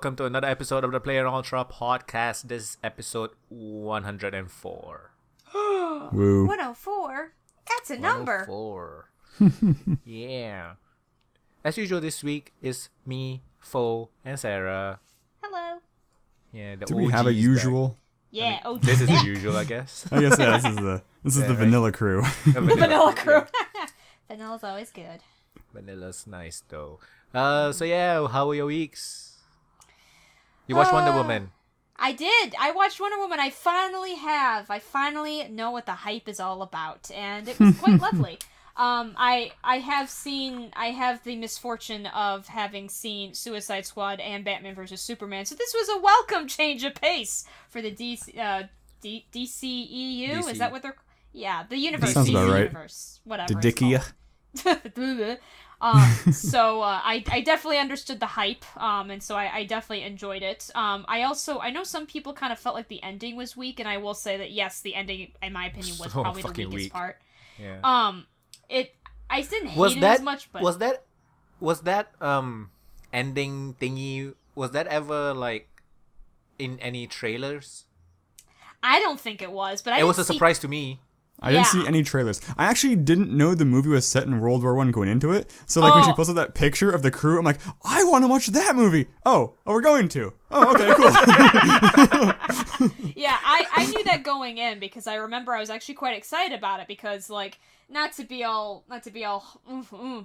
welcome to another episode of the playonultra podcast. This is episode 104. Woo. 104? That's a number. 104. Yeah. As usual, this week is me, Foe, and Sarah. Hello. Yeah, the Do we have a usual? Yeah, This is the usual, I guess. I guess yeah, this is the vanilla crew. The Vanilla crew. Vanilla's always good. Vanilla's nice, though. So yeah, how were your weeks? You watched Wonder Woman. I did. I watched Wonder Woman. I finally have. I finally know what the hype is all about, and it was quite lovely. I have the misfortune of having seen Suicide Squad and Batman vs Superman, so this was a welcome change of pace for the DCEU. DC. Is that what they're? Yeah, the universe. That sounds about right. Universe, whatever. The Dickia. So I definitely understood the hype, and so I definitely enjoyed it. I know some people kind of felt like the ending was weak, and I will say that yes, the ending, in my opinion, was So probably the fucking weakest weak. part. Yeah. I didn't hate it as much, but was that ending thingy, was that ever like in any trailers? I don't think it was. But it was a surprise to me. I didn't see any trailers. I actually didn't know the movie was set in World War I going into it. So like when she posted that picture of the crew, I'm like, I want to watch that movie. Oh, we're going to. Oh, okay, cool. Yeah, I knew that going in because I remember I was actually quite excited about it because like not to be all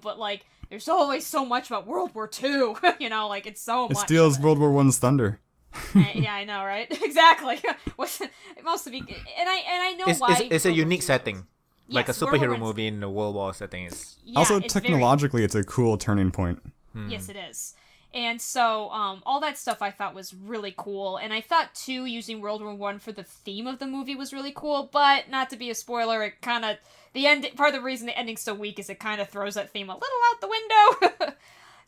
but like there's always so much about World War II. You know, like it's so It much. steals World War I's thunder. Yeah, I know, right? Exactly. It must be, and I know why. It's a unique setting, like a Yes, World War superhero I's- movie in the World War setting. Is Yeah, Also, it's very- technologically, it's a cool turning point. Yes, it is. And so, all that stuff I thought was really cool. And I thought, too, using World War I for the theme of the movie was really cool. But, not to be a spoiler, it kind of... part of the reason the ending's so weak is it kind of throws that theme a little out the window.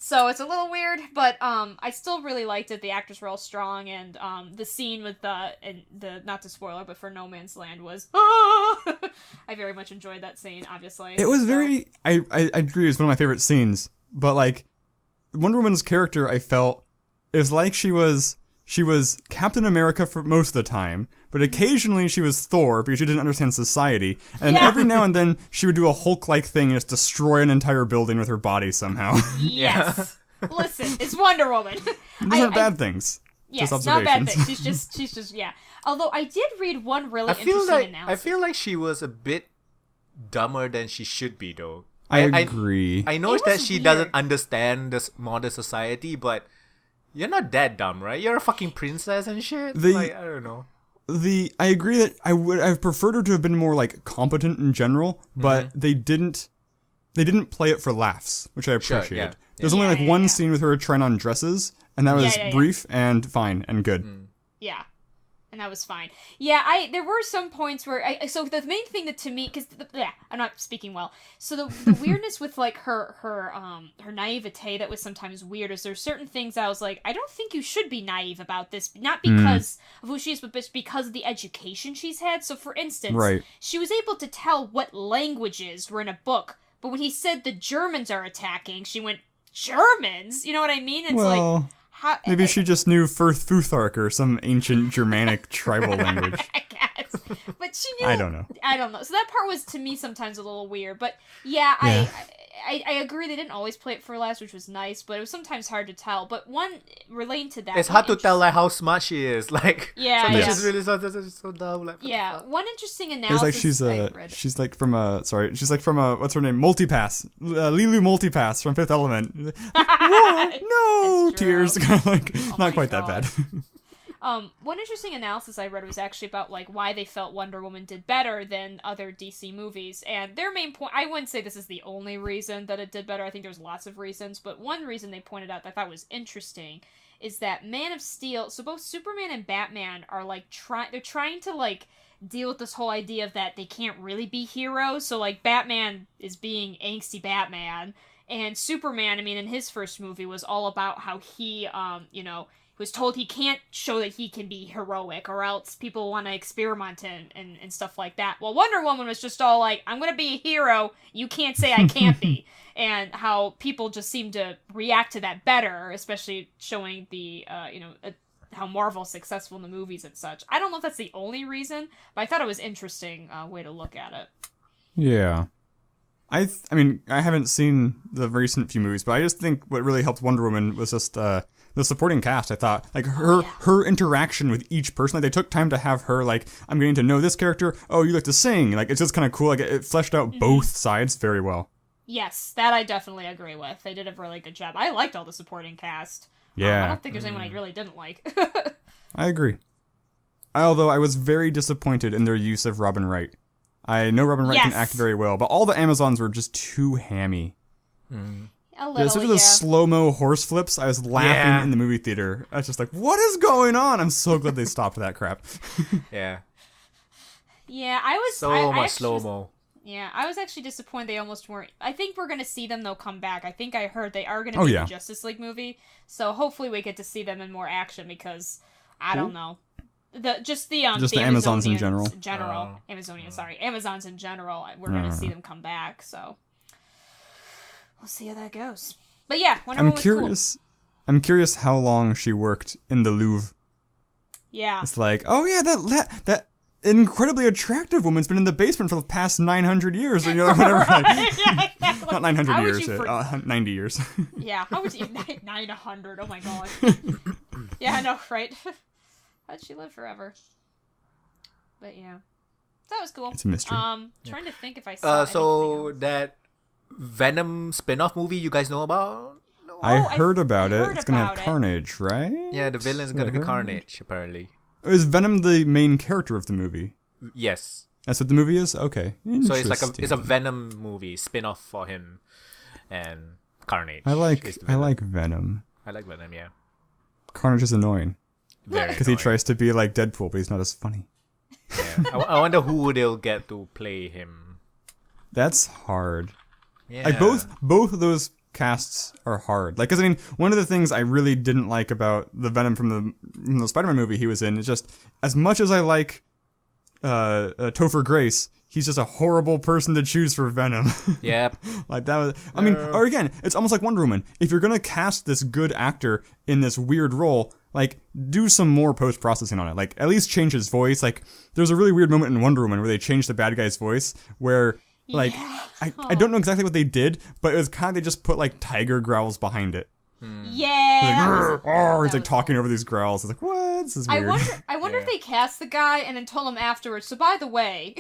So, it's a little weird. But, I still really liked it. The actors were all strong. And, the scene with the not to spoiler, but for No Man's Land was... I very much enjoyed that scene, obviously. It was So- very... I agree, it was one of my favorite scenes. But, like, Wonder Woman's character, I felt, is like she was Captain America for most of the time, but occasionally she was Thor because she didn't understand society, and every now and then she would do a Hulk-like thing and just destroy an entire building with her body somehow. Yes. Listen, it's Wonder Woman. Those aren't bad things. Yes, Just not bad observations. things. She's just, yeah. Although I did read one really I feel interesting like announcement. she was a bit dumber than she should be, though. I agree. I know It that was she weird. doesn't understand this modern society, but you're not that dumb, right? You're a fucking princess and shit. Like, I don't know. I agree that I've preferred her to have been more like competent in general, but they didn't play it for laughs, which I appreciate. yeah. There's only like one yeah. scene with her trying on dresses, and that was Yeah. brief and fine and good. Yeah. And that was fine. Yeah, there were some points where so the main thing that to me, because I'm not speaking well. So the weirdness with like her naivete that was sometimes weird is there's certain things I was like, I don't think you should be naive about this, not because of who she is, but just because of the education she's had. So for instance, Right. she was able to tell what languages were in a book, but when he said the Germans are attacking, she went, Germans? You know what I mean? It's like... How, maybe she just knew Futhark or some ancient Germanic tribal language. I guess. But she knew... I don't know. So that part was, to me, sometimes a little weird. But, yeah. I agree they didn't always play it for laughs, which was nice, but it was sometimes hard to tell. But one, relating to that... It's hard to tell like how smart she is. Like, Yeah, sometimes yeah. she's really so dumb. Like, Yeah, one interesting It's analysis... like she's like from a what's her name? Multipass. Lilu Multipass from Fifth Element. Whoa, no It's true. tears. Kind of like not my quite God. that bad. One interesting analysis I read was actually about like why they felt Wonder Woman did better than other DC movies, and their main point, I wouldn't say this is the only reason that it did better, I think there's lots of reasons, but one reason they pointed out that I thought was interesting is that Man of Steel, so both Superman and Batman are like they're trying to like deal with this whole idea of that they can't really be heroes, so like Batman is being angsty Batman, and Superman, I mean, in his first movie was all about how he, who's told he can't show that he can be heroic, or else people want to experiment and stuff like that. Well, Wonder Woman was just all like, I'm gonna be a hero, you can't say I can't be. And how people just seem to react to that better, especially showing the, how Marvel's successful in the movies and such. I don't know if that's the only reason, but I thought it was interesting way to look at it. Yeah. I mean, I haven't seen the recent few movies, but I just think what really helped Wonder Woman was just the supporting cast. I thought, like, her interaction with each person, like, they took time to have her, like, I'm getting to know this character, oh, you like to sing, like, it's just kind of cool, like, it fleshed out both sides very well. Yes, that I definitely agree with. They did a really good job. I liked all the supporting cast. Yeah. I don't think there's anyone I really didn't like. I agree. Although I was very disappointed in their use of Robin Wright. I know Robin Wright can act very well, but all the Amazons were just too hammy. A little, especially those slow-mo horse flips. I was laughing in the movie theater. I was just like, what is going on? I'm so glad they stopped that crap. Yeah. Yeah, I was... So much slow-mo. Yeah, I was actually disappointed they almost weren't... I think we're going to see them, though, come back. I think I heard they are going to be in the Justice League movie. So hopefully we get to see them in more action because, I don't know. Just the Amazons in general. Amazons in general. We're going to see them come back, so... We'll see how that goes. But yeah, Wonder Woman was cool. I'm curious how long she worked in the Louvre. Yeah. It's like, oh yeah, that incredibly attractive woman's been in the basement for the past 900 years, or whatever. Yeah, exactly. Not 900 years, 90 years. Yeah, how would you... 900, oh my god. Yeah, I know, right? How'd she live forever? But yeah. That was cool. It's a mystery. Trying to think if I saw so anything else. that Venom spin-off movie you guys know about? No. I heard about it. It's gonna have Carnage, right? Yeah, the villain's gonna be Carnage, apparently. Is Venom the main character of the movie? Yes. That's what the movie is? Okay. So it's a Venom movie spin-off for him and Carnage. I like Venom. I like Venom, yeah. Carnage is annoying. Because he tries to be like Deadpool, but he's not as funny. Yeah. I wonder who they'll get to play him. That's hard. Yeah. Like both of those casts are hard. Like, 'cause I mean, one of the things I really didn't like about the Venom from the Spider-Man movie he was in is just, as much as I like Topher Grace, he's just a horrible person to choose for Venom. Yep. Like that was, I mean, or again, it's almost like Wonder Woman. If you're gonna cast this good actor in this weird role, like, do some more post-processing on it. Like, at least change his voice. Like, there's a really weird moment in Wonder Woman where they changed the bad guy's voice, where, like, I don't know exactly what they did, but it was kind of, they just put, like, tiger growls behind it. Yeah. He's like talking over these growls. It's like, what? This is weird. I wonder if they cast the guy and then told him afterwards, so by the way...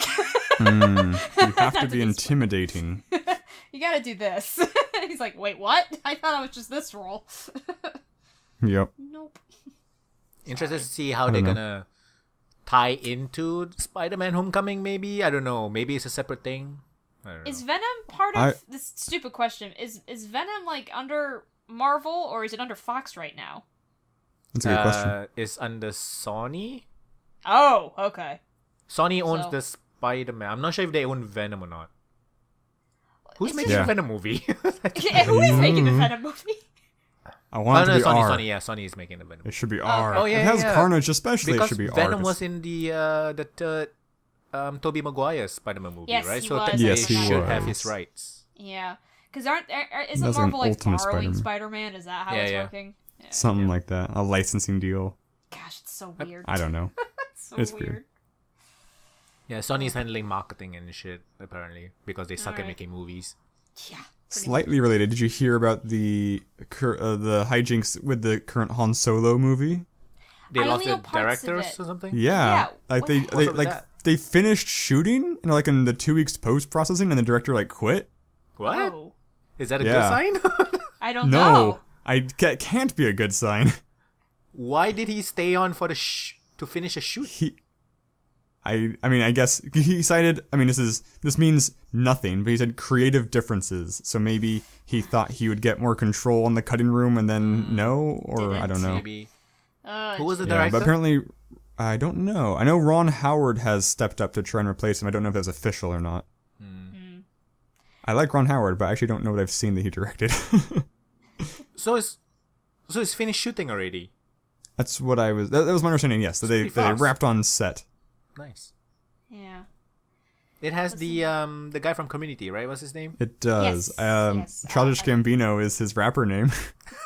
You have to be intimidating. You gotta do this. He's like, wait, what? I thought it was just this role. Yep. Nope. Interested to see how they're gonna tie into Spider-Man Homecoming, maybe? I don't know. Maybe it's a separate thing. I don't know. Is Venom part of this stupid question? Is Venom like under Marvel or is it under Fox right now? That's a good question. It's under Sony. Oh, okay. Sony owns the Spider-Man. I'm not sure if they own Venom or not. Who's making the Venom movie? Who is making the Venom movie? I want it to be R. Sony, yeah, Sony is making the Venom. It should be R. Oh yeah, it has Carnage, especially. Because it should be Venom R. was in the third Tobey Maguire's Spider-Man movie, yes, right? He so was. They should have his rights. Yeah, because isn't Marvel like borrowing Spider-Man? Is that how it's working? Yeah, something like that. A licensing deal. Gosh, it's so weird. I don't know. It's weird. Yeah, Sony's handling marketing and shit apparently because they suck at making movies. Yeah. Slightly related. Did you hear about the hijinks with the current Han Solo movie? They lost the directors or something. Yeah, like they finished shooting and like in the 2 weeks post processing, and the director like quit. What? Oh. Is that a good sign? I don't know. It can't be a good sign. Why did he stay on for to finish a shoot? I mean, I guess he cited, I mean, this means nothing, but he said creative differences. So maybe he thought he would get more control in the cutting room and then I don't know. Maybe. Who was the director? But apparently, I don't know. I know Ron Howard has stepped up to try and replace him. I don't know if that's official or not. I like Ron Howard, but I actually don't know what I've seen that he directed. So it's finished shooting already? That's what I was. That was my understanding. Yes, that they wrapped on set. Nice. Yeah. It has the guy from Community, right? What's his name? It does. Yes. Childish Gambino is his rapper name.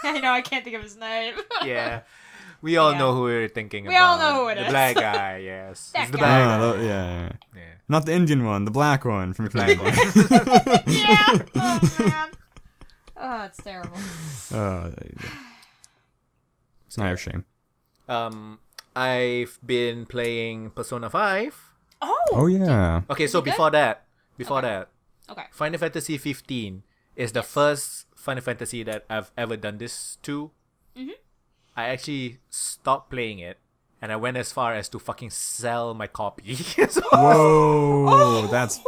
I know, I can't think of his name. Yeah. We all know who we're thinking about. We all know who it the is. The black guy, yes. That It's the guy. black guy. Yeah. Yeah. Not the Indian one, the black one from Black Community. one. Yeah. Oh, man. Oh, it's terrible. It's not a shame. I've been playing Persona 5. Oh yeah. Okay, so it good? before that, Okay. Final Fantasy 15 is the first Final Fantasy that I've ever done this to. Mm-hmm. I actually stopped playing it, and I went as far as to fucking sell my copy. So, Whoa, that's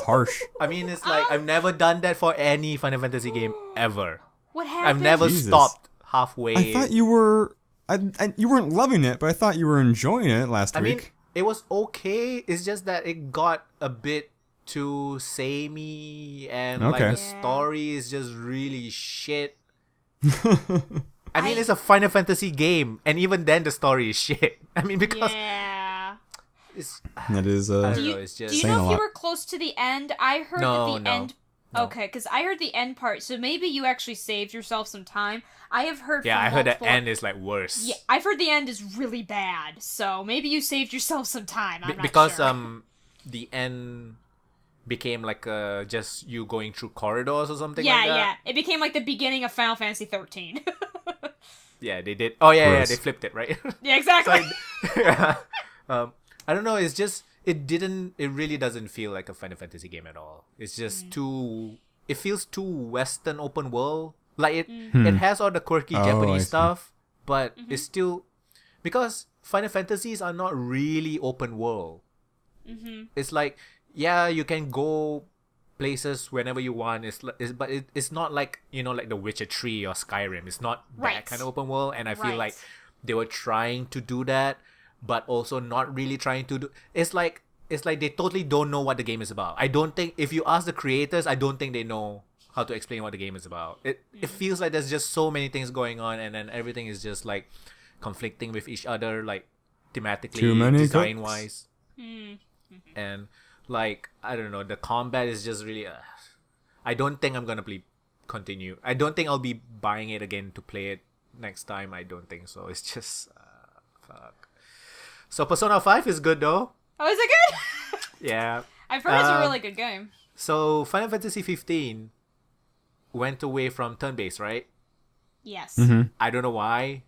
harsh. I mean, it's like I've never done that for any Final Fantasy game ever. What happened? I've never Jesus. stopped halfway. I thought you were. You weren't loving it, but I thought you were enjoying it last I mean, week. it was okay. It's just that it got a bit too samey, and like Okay. the story is just really shit. I mean, it's a Final Fantasy game, and even then the story is shit. I mean, because Yeah. it's That is. I don't Do you, know, it's just do you saying know a if you lot. were close to the end? I heard No, that the no, end. no. Okay, because I heard the end part, so maybe you actually saved yourself some time. I have heard. yeah. from I heard the multiple- end is like worse. Yeah, I've heard the end is really bad, so maybe you saved yourself some time. I'm not Because sure. the end became like just you going through corridors or something. Yeah, like that. yeah, it became like the beginning of Final Fantasy 13. Yeah, they did. Oh yeah, Gross. they flipped it, right? Yeah, exactly. yeah. I don't know. It's just it really doesn't feel like a Final Fantasy game at all. It's just too. It feels too Western open world. Like it has all the quirky Oh, I Japanese see. stuff, but it's still because Final Fantasies are not really open world. It's like you can go places whenever you want. But it's not like like The Witcher 3 or Skyrim. It's not Right. that kind of open world, and I feel Right. like they were trying to do that, but also not really trying to do. It's like they totally don't know what the game is about. I don't think if you ask the creators, I don't think they know how to explain what the game is about. It feels like there's just so many things going on, and then everything is just like conflicting with each other, like thematically, Too many design cooks. wise, and like I don't know, the combat is just really. I don't think I'm gonna continue. I don't think I'll be buying it again to play it next time. I don't think so. It's just fuck. So Persona 5 is good though. Oh, is it good? Yeah. I've heard it's a really good game. So Final Fantasy 15 went away from turn-based, right? Yes. I don't know why.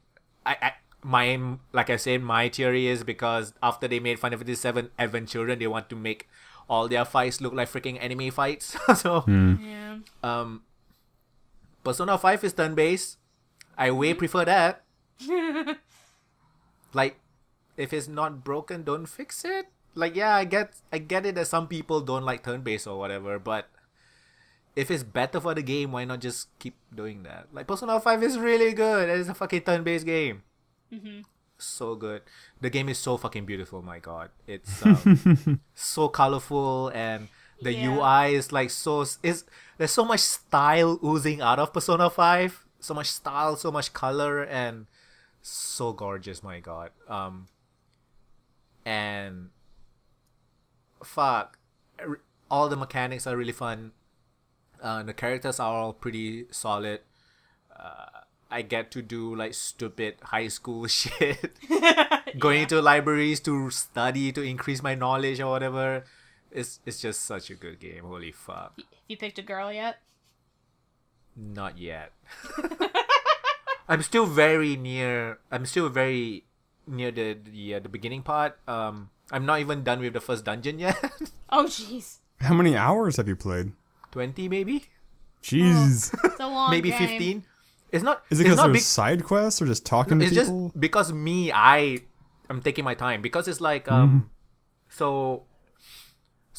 Like I said, my theory is because after they made Final Fantasy 7 Advent Children, they want to make all their fights look like freaking anime fights. So Yeah. Persona 5 is turn-based. I way prefer that. Like, if it's not broken, don't fix it. Like, yeah, I get it that some people don't like turn-based or whatever, but if it's better for the game, why not just keep doing that? Like, Persona 5 is really good. It is a fucking turn-based game. So good. The game is so fucking beautiful, my god. It's so colorful, and the Yeah. UI is like there's so much style oozing out of Persona 5. So much style, so much color, and so gorgeous, my god. And fuck, all the mechanics are really fun. The characters are all pretty solid. I get to do like stupid high school shit, going to libraries to study to increase my knowledge or whatever. It's just such a good game. Holy fuck! Have you picked a girl yet? Not yet. I'm still very near the beginning part. I'm not even done with the first dungeon yet. Oh, jeez. How many hours have you played? 20 maybe, Jeez. It's a long maybe game. 15. It's not. Is it it's because not there's big. side quests or just talking to It's people? just because I'm taking my time because it's like so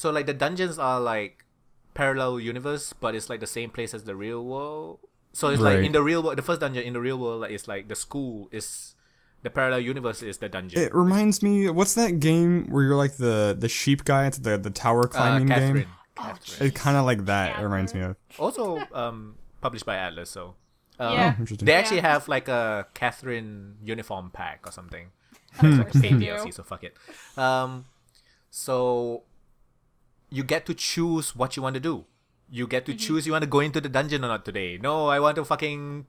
like the dungeons are like parallel universe, but it's like the same place as the real world. So it's like Right. in the real world, the first dungeon in the real world, like, it's like the school is the parallel universe is the dungeon. It reminds me. What's that game where you're like the sheep guy? It's the tower climbing Catherine. game. Oh, Catherine. It's kind of like that. It Yeah, reminds me of. Also published by Atlas. So Yeah. Interesting. They actually have like a Catherine uniform pack or something. Of course they Paid do. DLC, so fuck it. So you get to choose what you want to do. You get to choose you want to go into the dungeon or not today. No, I want to fucking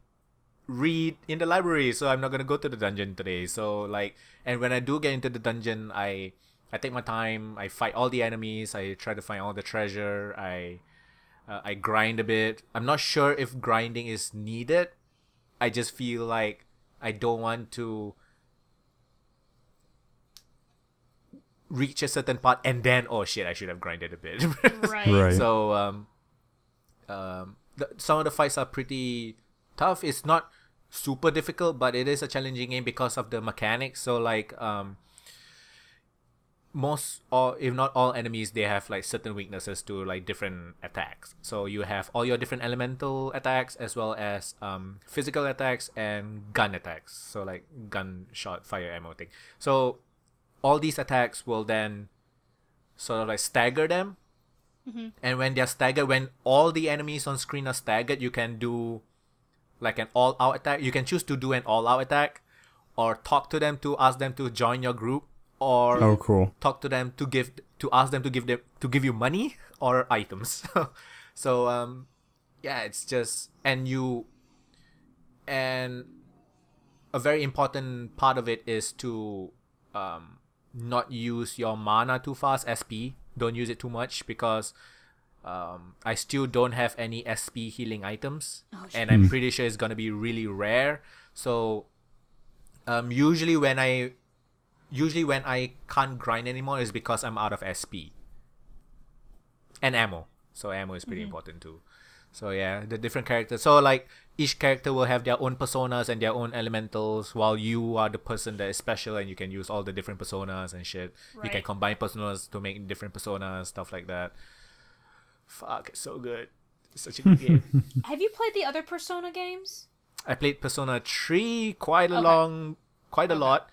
read in the library, so I'm not gonna go to the dungeon today. So like, and when I do get into the dungeon, I take my time. I fight all the enemies. I try to find all the treasure. I grind a bit. I'm not sure if grinding is needed. I just feel like I don't want to reach a certain part and then, oh shit, I should have grinded a bit. Right. So some of the fights are pretty tough. It's not super difficult, but it is a challenging game because of the mechanics. So like most, or if not all enemies, they have like certain weaknesses to like different attacks. So you have all your different elemental attacks as well as physical attacks and gun attacks. So like gunshot fire ammo thing. So all these attacks will then sort of like stagger them. And when they're staggered, when all the enemies on screen are staggered, you can do like an all-out attack. You can choose to do an all-out attack, or talk to them to ask them to join your group, or cool. talk to them to ask them to give you money or items. So yeah, it's just and a very important part of it is to not use your mana too fast. SP, don't use it too much, because I still don't have any SP healing items, and I'm pretty sure it's gonna be really rare. So usually when I can't grind anymore is because I'm out of SP and ammo. So ammo is pretty important too. So yeah, the different characters. So like each character will have their own personas and their own elementals, while you are the person that is special and you can use all the different personas and shit. You can combine personas to make different personas, stuff like that. Fuck, it's so good. It's such a good game. Have you played the other Persona games? I played Persona 3 quite a lot.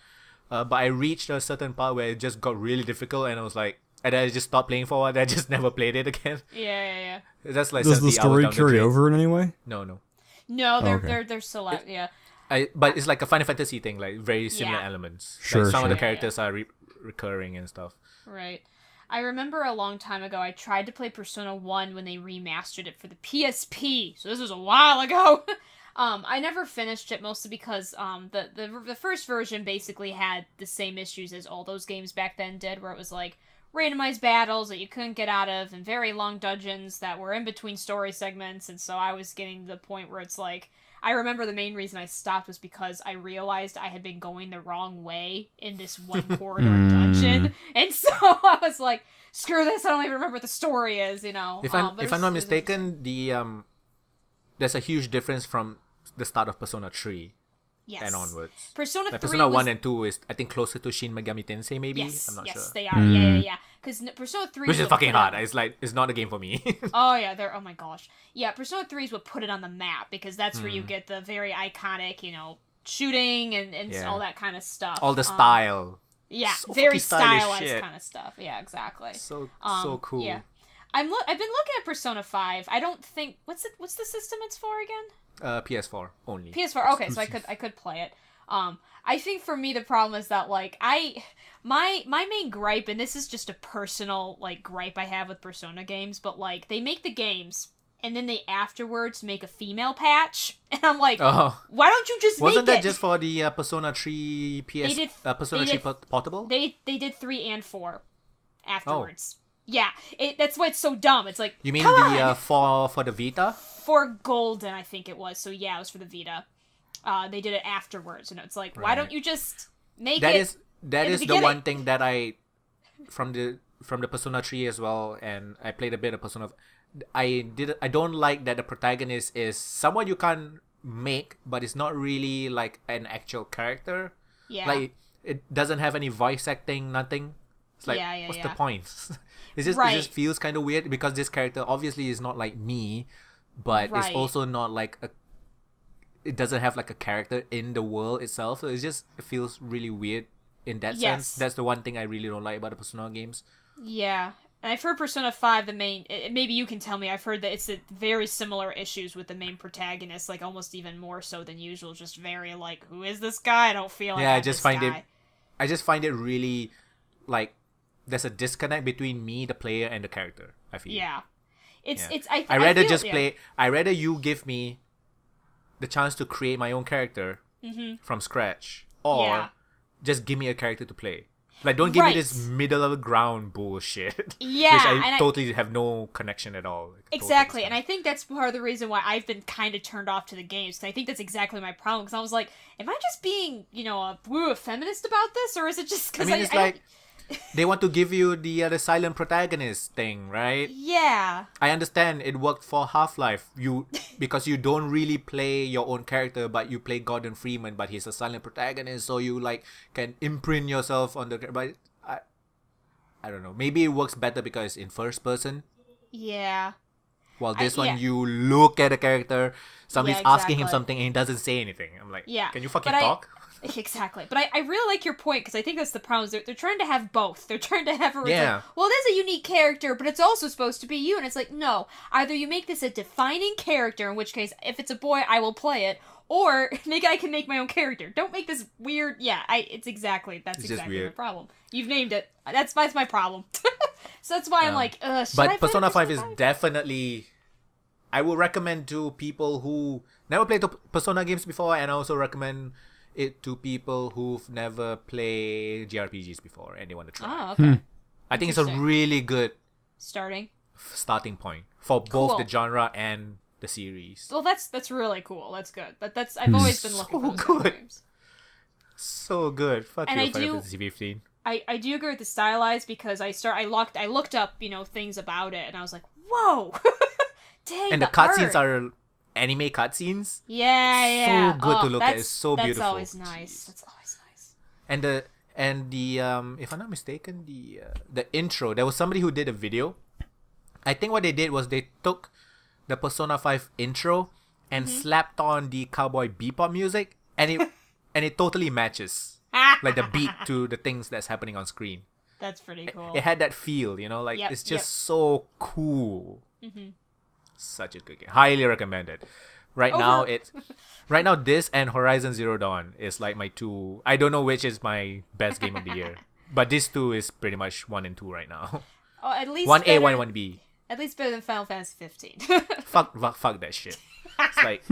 But I reached a certain part where it just got really difficult, and I was like, and I just stopped playing for a while. I just never played it again. Yeah. That's like Does the 70 story hours down carry the drain. over in any way? No. No, Okay. they're select. Yeah. But it's like a Final Fantasy thing, like very similar Yeah. elements. Sure, Like some of the sure. characters are recurring and stuff. Right. I remember a long time ago, I tried to play Persona 1 when they remastered it for the PSP. So this was a while ago. I never finished it, mostly because the first version basically had the same issues as all those games back then did, where it was like randomized battles that you couldn't get out of, and very long dungeons that were in between story segments, and so I was getting to the point where it's like, I remember the main reason I stopped was because I realized I had been going the wrong way in this one corridor dungeon, and so I was like, screw this, I don't even remember what the story is, you know. If I'm not mistaken, there's a huge difference from the start of Persona 3 and onwards. Persona Like 3 Persona was... 1 and 2 is, I think, closer to Shin Megami Tensei, maybe? Yes, I'm not sure. they are. Yeah. Because Persona 3 Which is what fucking put hard. it- It's not a game for me. Oh yeah, oh my gosh. Yeah, Persona 3 is what put it on the map, because that's where you get the very iconic, shooting and Yeah. all that kind of stuff. All the style. Yeah, So very fucking stylish stylized shit. kind of stuff. Yeah, exactly. So cool. Yeah. I've been looking at Persona 5. I don't think what's the system it's for again? PS4 only. PS4. Okay, so I could play it. I think for me the problem is that like my main gripe, and this is just a personal like gripe I have with Persona games, but like they make the games and then they afterwards make a female patch, and I'm like, why don't you just Wasn't make that it? just for the Persona 3 Persona 3 Portable? They did 3 and 4 afterwards. Yeah, that's why it's so dumb. It's like, You mean come the on! for the Vita? For Golden, I think it was. So yeah, it was for the Vita. They did it afterwards, and it's like, why Right. don't you just make That it? is that in the is the beginning. one thing that I from the Persona 3 as well, and I played a bit of Persona. I don't like that the protagonist is someone you can make, but it's not really like an actual character. Yeah. Like it doesn't have any voice acting, nothing. It's like, what's the point? It just feels kind of weird, because this character obviously is not like me, but it's Right. also not like it doesn't have like a character in the world itself. So it feels really weird in that Yes. sense. That's the one thing I really don't like about the Persona games. Yeah. And I've heard Persona 5, maybe you can tell me, I've heard that it's very similar issues with the main protagonist, like almost even more so than usual, just very like, who is this guy? I don't feel like I just find it really, like, there's a disconnect between me, the player, and the character, I feel. Yeah. I'd rather you give me the chance to create my own character from scratch, or just give me a character to play. Like, don't give me this middle of the ground bullshit. Yeah. Which I totally have no connection at all. Like, exactly. And I think that's part of the reason why I've been kind of turned off to the games. Because I think that's exactly my problem. Because I was like, am I just being, a feminist about this? Or is it just because it's like, they want to give you the silent protagonist thing, right? Yeah. I understand it worked for Half-Life. Because you don't really play your own character, but you play Gordon Freeman, but he's a silent protagonist, so you like can imprint yourself on the. But I don't know. Maybe it works better because in first person. Yeah. While this one, you look at a character, somebody's asking him something, and he doesn't say anything. I'm like, can you fucking talk? Exactly. But I really like your point, because I think that's the problem. They're trying to have both. They're trying to have well, it is a unique character, but it's also supposed to be you. And it's like, no. Either you make this a defining character, in which case, if it's a boy, I will play it. Or I can make my own character. Don't make this weird. Yeah, that's exactly the problem. You've named it. That's my problem. So that's why I'm like, but Persona 5 is definitely... I would recommend to people who never played Persona games before, and I also recommend it to people who've never played JRPGs before and they want to try. Oh, okay. I think it's a really good starting point for both the genre and the series. Well, that's really cool. That's good. I've always been looking for those kind of games. So good. Fuck you, Final Fantasy 15. I do agree with the stylized, because I looked up, things about it, and I was like, whoa. Dang, and the cutscenes are anime cutscenes. Yeah. So good to look at. It's so beautiful. That's always nice. That's always nice. And the if I'm not mistaken, the intro, there was somebody who did a video. I think what they did was they took the Persona 5 intro and slapped on the Cowboy Bebop music, and it totally matches like the beat to the things that's happening on screen. That's pretty cool. It had that feel, it's just so cool. Mm-hmm. Such a good game. Highly recommended. Right now, this and Horizon Zero Dawn is like my two. I don't know which is my best game of the year, but these two is pretty much 1 and 2 right now. Oh, at least 1A, 1B. At least better than Final Fantasy 15. Fuck that shit. It's like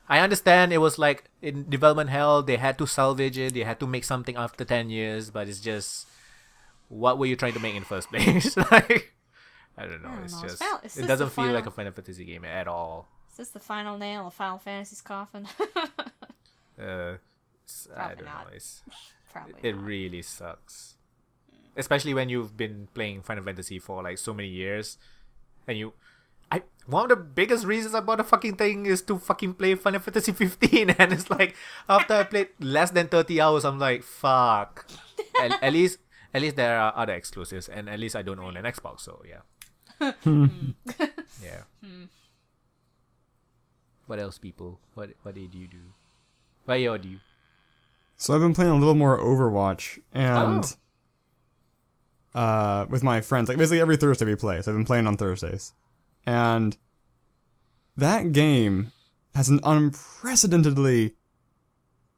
I understand it was like in development hell. They had to salvage it. They had to make something after 10 years, but it's just, what were you trying to make in the first place? Like, I don't know. It doesn't feel like a Final Fantasy game at all. Is this the final nail of Final Fantasy's coffin? I don't know. Probably it really sucks. Especially when you've been playing Final Fantasy for like so many years, and one of the biggest reasons I bought the fucking thing is to fucking play Final Fantasy 15, and it's like after I played less than 30 hours, I'm like, fuck. At least there are other exclusives, and at least I don't own an Xbox, so yeah. Yeah. What else, people? What did you do? What do you? So I've been playing a little more Overwatch, and with my friends. Like, basically every Thursday we play, so I've been playing on Thursdays. And that game has an unprecedentedly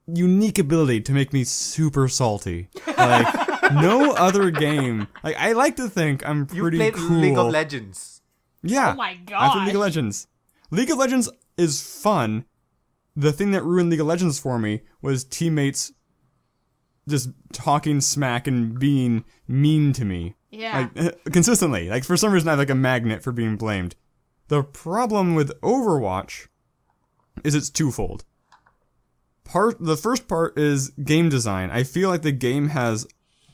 unique ability to make me super salty. Like, no other game. Like, I like to think I'm pretty You played cool. League of Legends. Yeah. Oh my I played gosh. League of Legends. League of Legends is fun. The thing that ruined League of Legends for me was teammates just talking smack and being mean to me. Yeah. Like, consistently. Like, for some reason I have like a magnet for being blamed. The problem with Overwatch is it's twofold. The first part is game design. I feel like the game has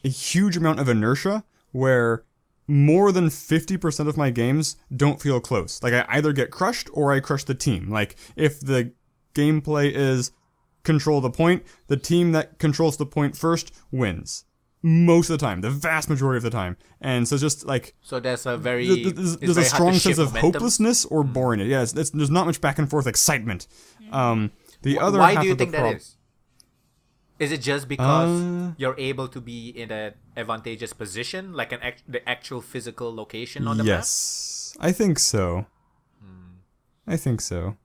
a huge amount of inertia where more than 50% of my games don't feel close. Like, I either get crushed or I crush the team. Like, if the gameplay is control the point, the team that controls the point first wins. Most of the time, the vast majority of the time. And so it's just like... So there's a very... There's a strong sense of hopelessness or boringness. Yeah, there's not much back and forth excitement. The other Why half do you of the think that is? Is it just because you're able to be in an advantageous position, like the actual physical location on the map? Yes, I think so. I think so.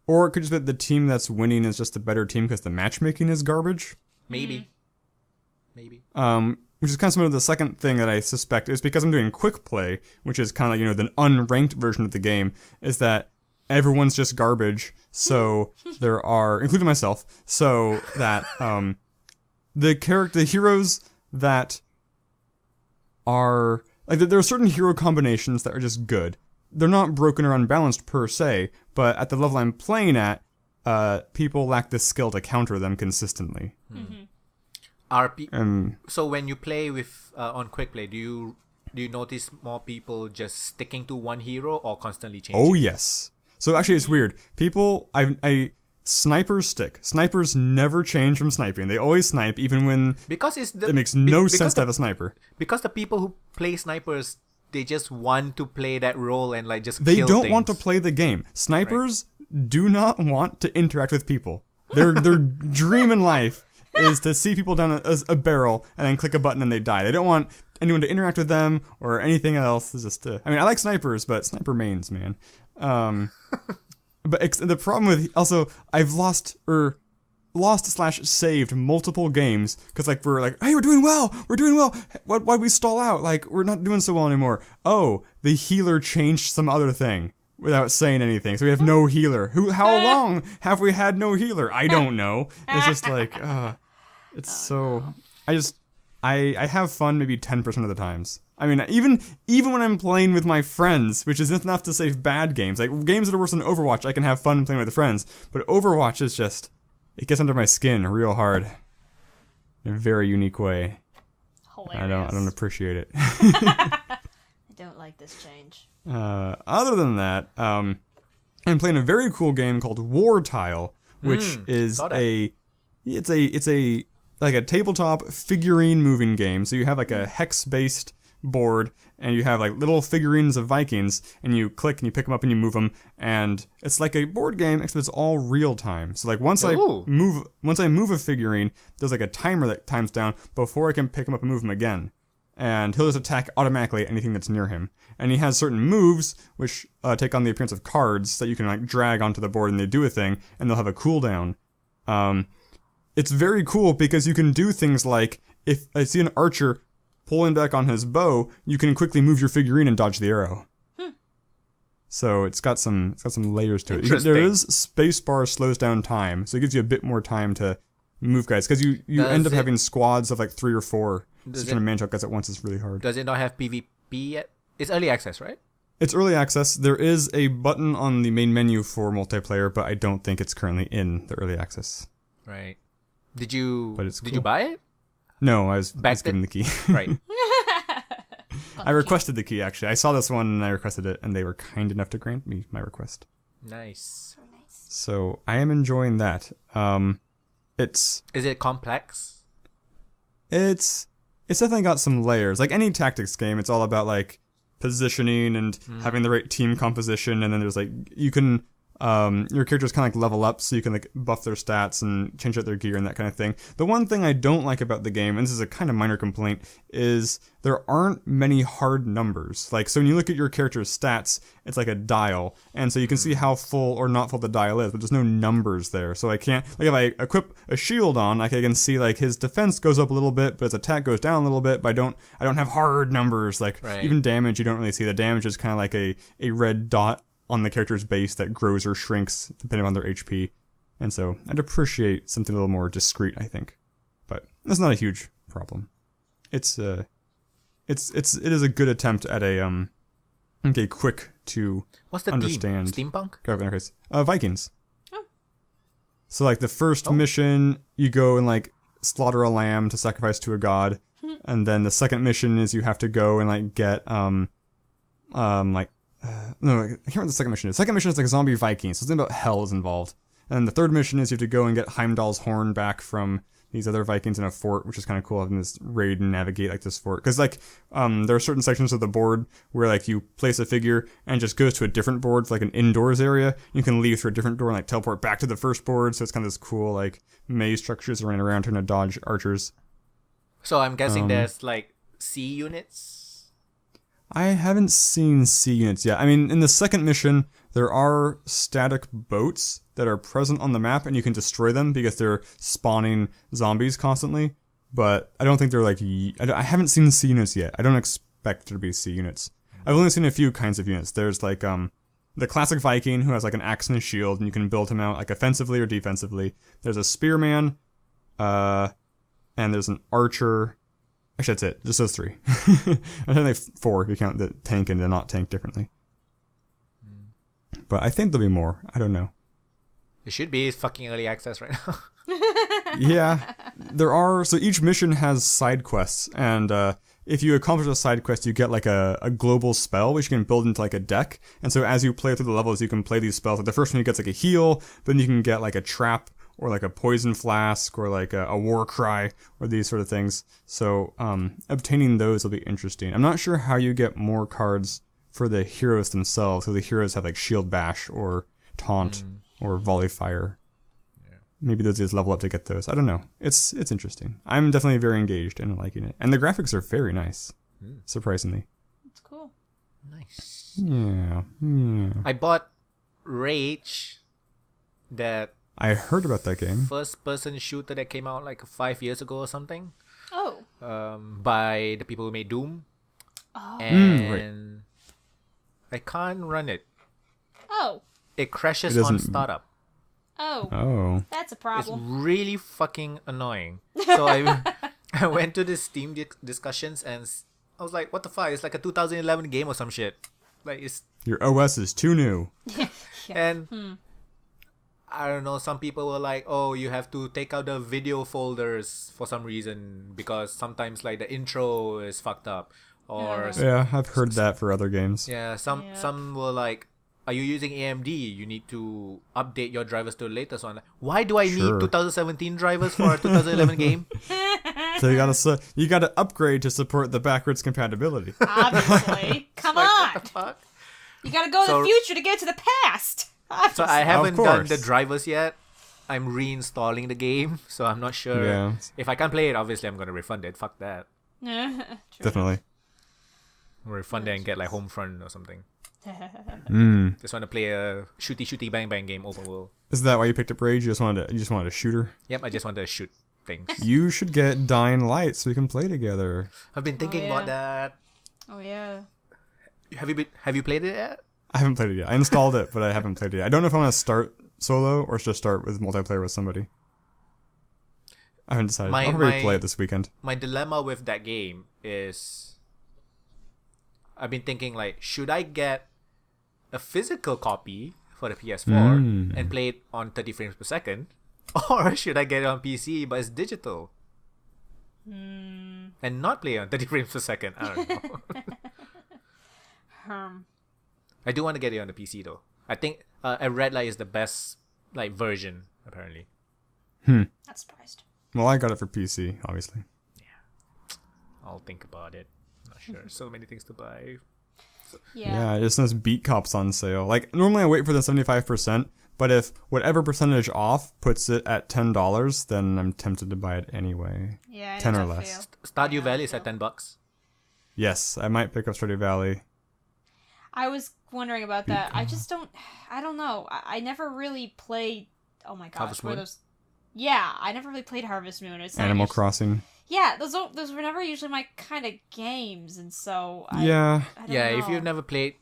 Or it could just be that the team that's winning is just the better team because the matchmaking is garbage. Maybe. Which is kind of similar to the second thing that I suspect is because I'm doing quick play, which is kind of like, the unranked version of the game, is that everyone's just garbage. So there are, including myself, so that the heroes that are like there are certain hero combinations that are just good. They're not broken or unbalanced per se, but at the level I'm playing at, people lack the skill to counter them consistently. So when you play with on quick play, do you notice more people just sticking to one hero or constantly changing? Oh yes. So actually, it's weird. People, snipers stick. Snipers never change from sniping. They always snipe, even when it makes no sense to have a sniper. Because the people who play snipers, they just want to play that role and like just they kill don't things. Want to play the game. Snipers do not want to interact with people. Their dream in life is to see people down a barrel and then click a button and they die. They don't want anyone to interact with them or anything else. It's just I like snipers, but sniper mains, man. But the problem with also I've lost/saved multiple games because we're like, hey, we're doing well. Why'd we stall out? Like, we're not doing so well anymore. Oh, the healer changed some other thing without saying anything, so we have no healer. How long have we had no healer? I don't know. It's just like, it's so. I have fun maybe 10% of the times. I mean, even when I'm playing with my friends, which is enough to save bad games. Like, games that are worse than Overwatch, I can have fun playing with friends. But Overwatch is just, it gets under my skin real hard. In a very unique way. Hilarious. I don't appreciate it. I don't like this change. Other than that, I'm playing a very cool game called War Tile, which is it's a like a tabletop figurine moving game. So you have like a hex-based board, and you have like little figurines of Vikings, and you click and you pick them up and you move them, and it's like a board game except it's all real time. So like once I move a figurine, there's like a timer that times down before I can pick him up and move him again, and he'll just attack automatically at anything that's near him. And he has certain moves which take on the appearance of cards that you can like drag onto the board and they do a thing, and they'll have a cooldown. It's very cool because you can do things like, if I see an archer pulling back on his bow, you can quickly move your figurine and dodge the arrow. So it's got some layers to it. There is spacebar slows down time, so it gives you a bit more time to move guys, because you end up having squads of like 3 or 4. So trying to manage out guys at once is really hard. Does it not have PvP yet? It's early access, right? It's early access. There is a button on the main menu for multiplayer, but I don't think it's currently in the early access. Right. Did you cool. buy it? No, I was given the key. Right. I requested the key, actually. I saw this one and I requested it, and they were kind enough to grant me my request. Nice. So I am enjoying that. Is it complex? It's definitely got some layers. Like any tactics game, it's all about like positioning and having the right team composition, and then there's like you can your characters kind of like level up, so you can like buff their stats and change out their gear and that kind of thing. The one thing I don't like about the game, and this is a kind of minor complaint, is there aren't many hard numbers. Like, so when you look at your character's stats, it's like a dial, and so you can see how full or not full the dial is, but there's no numbers there. So I can't, like, if I equip a shield on, like I can see like his defense goes up a little bit, but his attack goes down a little bit, but I don't have hard numbers. Like, even damage, you don't really see. The damage is kind of like a red dot on the character's base that grows or shrinks depending on their HP. And so I'd appreciate something a little more discreet, I think. But that's not a huge problem. It is a good attempt at a quick to What's the understand theme? Steampunk? Vikings. Oh. So like the first mission, you go and like slaughter a lamb to sacrifice to a god. And then the second mission is you have to go and like get no, I can't remember what the second mission is. The second mission is like a zombie Viking, so something about hell is involved. And the third mission is you have to go and get Heimdall's horn back from these other Vikings in a fort, which is kind of cool, having this raid and navigate like this fort. Because like there are certain sections of the board where like you place a figure and it just goes to a different board, like an indoors area. You can leave through a different door and like teleport back to the first board. So it's kind of this cool like maze structures running around trying to dodge archers. So I'm guessing there's like C units. I haven't seen C units yet. I mean, in the second mission, there are static boats that are present on the map, and you can destroy them because they're spawning zombies constantly. But I don't think they're like... I haven't seen C units yet. I don't expect there to be C units. I've only seen a few kinds of units. There's like the classic Viking who has like an axe and a shield, and you can build him out like offensively or defensively. There's a spearman, and there's an archer... Actually, that's it. Just those three. I think like 4 if you count the tank and the not tank differently. But I think there'll be more. I don't know. It should be fucking early access right now. Yeah. There are... So each mission has side quests. And if you accomplish a side quest, you get like a global spell, which you can build into like a deck. And so as you play through the levels, you can play these spells. Like the first one, you get like a heal. But then you can get like a trap, or like a poison flask, or like a war cry, or these sort of things. So obtaining those will be interesting. I'm not sure how you get more cards for the heroes themselves, so the heroes have like shield bash, or taunt, or volley fire. Yeah. Maybe those just level up to get those. I don't know. It's interesting. I'm definitely very engaged and liking it. And the graphics are very nice, surprisingly. It's cool. Nice. Yeah. I bought Rage, that I heard about that game. first-person shooter that came out like 5 years ago or something. Oh. By the people who made Doom. Oh. And right. I can't run it. Oh. It crashes It on doesn't- startup. Oh. Oh. That's a It's problem. really fucking annoying. So I went to the Steam discussions and I was like, what the fuck? It's like a 2011 game or some shit. Like it's Your OS is too new. Yeah. and I don't know, some people were like, oh, you have to take out the video folders for some reason because sometimes like the intro is fucked up. Or Yeah, I've heard that for other games. yeah, some were like, are you using AMD? You need to update your drivers to the latest one. Why do I Sure. need 2017 drivers for a 2011 game? So you gotta upgrade to support the backwards compatibility. Obviously. Come Like, on. what the fuck? You gotta go to So- the future to get to the past. So I haven't done course. the drivers yet. I'm reinstalling the game, so I'm not sure. Yeah. If I can't play it, obviously I'm gonna refund it. Fuck that. True. Definitely. Refund it and get like Homefront or something. Mm. Just want to play a shooty bang bang game open world. Is that why you picked up Rage? You just wanted a shooter? Yep, I just want to shoot things. You should get Dying Light so we can play together. I've been thinking yeah. about that. Oh yeah. Have you played it yet? I haven't played it yet. I installed it, but I haven't played it yet. I don't know if I want to start solo or just start with multiplayer with somebody. I haven't decided. I'll probably play it this weekend. My dilemma with that game is I've been thinking like, should I get a physical copy for the PS4 and play it on 30 frames per second, or should I get it on PC but it's digital and not play on 30 frames per second? I don't know. I do want to get it on the PC though. I think a red light is the best like version apparently. Not surprised. Well, I got it for PC, obviously. I'll think about it. Not sure. So many things to buy. Yeah. Yeah, just those Beat Cops on sale. Like, normally I wait for the 75%, but if whatever percentage off puts it at $10, then I'm tempted to buy it anyway. Yeah. I 10 know or that less. feel. Stardew Yeah, Valley is so- at $10. Yes, I might pick up Stardew Valley. I was wondering about that. I just don't. I don't know. I never really played. Oh my gosh, Harvest were Moon? those? Yeah, I never really played Harvest Moon. It's not Animal usually- Crossing. Yeah, those were never usually my kind of games, and so Yeah. I don't Yeah, know. if you've never played,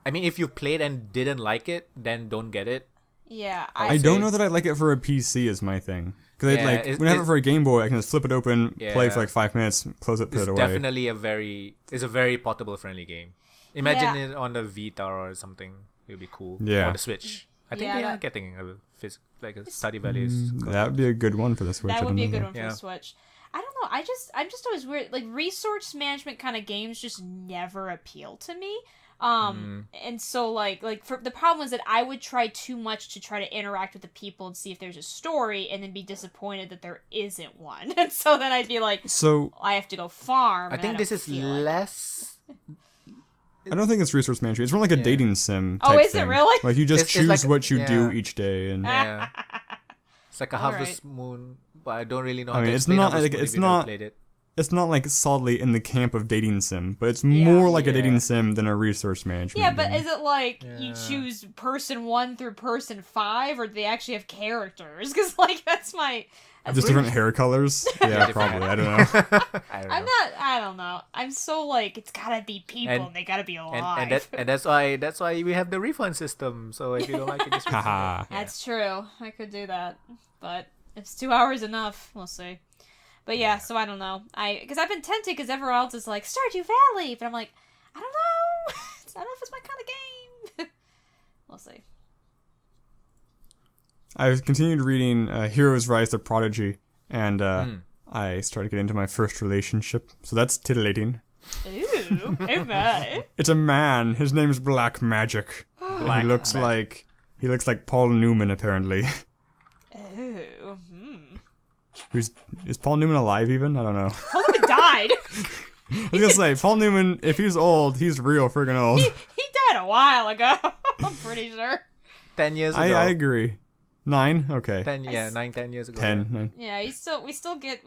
I mean, if you played and didn't like it, then don't get it. Yeah, I don't know that I like it for a PC is my thing. Because Yeah, when I have it for a Game Boy, I can just flip it open, play Yeah. for like 5 minutes, close it, put It's it away. definitely it's a very portable friendly game. Imagine Yeah. it on the Vita or something. It would be cool. Yeah. Or the Switch. I think Yeah, they are that- getting a Stardew Valley is That would be a good one for the Switch. that I would don't be a know good though. one for Yeah. the Switch. I don't know. I'm just always weird. Like resource management kind of games just never appeal to me. And so for the problem is that I would try too much to try to interact with the people and see if there's a story, and then be disappointed that there isn't one. And so then I'd be like, So I have to go farm. I think this is less. I don't think it's resource management. It's more like a dating sim. Oh, type is it thing. really? Like you just It's choose like- what you do yeah. each day, and Yeah. It's like a Alright. Harvest Moon, but I don't really know how I to mean, it's explain not Harvest like Moon it's if you never not played it. it's not like solidly in the camp of dating sim, but it's more like a dating sim than a resource management. Yeah, but game. is it like you Yeah. choose person 1 through person 5, or do they actually have characters? Because that's my. Just different hair colors? Yeah, probably. I don't know. I don't know. I'm so it's gotta be people, and they gotta be alive. and that's why we have the refund system. So if you don't like it, just refund Haha. it. That's true. I could do that, but it's 2 hours enough. We'll see. But yeah, so I don't know. Because I've been tempted because everyone else is like Stardew Valley, but I'm like, I don't know. I don't know if it's my kind of game. We'll see. I've continued reading Heroes Rise the Prodigy, and I started getting into my first relationship, so that's titillating. Ooh, okay. It's a man. His name's Black Magic. Black he looks like Paul Newman, apparently. Ooh. Is Paul Newman alive even? I don't know. Paul Newman died. I was gonna say, Paul Newman, if he's old, he's real friggin' old. He died a while ago. I'm pretty sure. 10 years ago. I agree. 9? Okay. 10 years ago. 10. 9. Yeah, we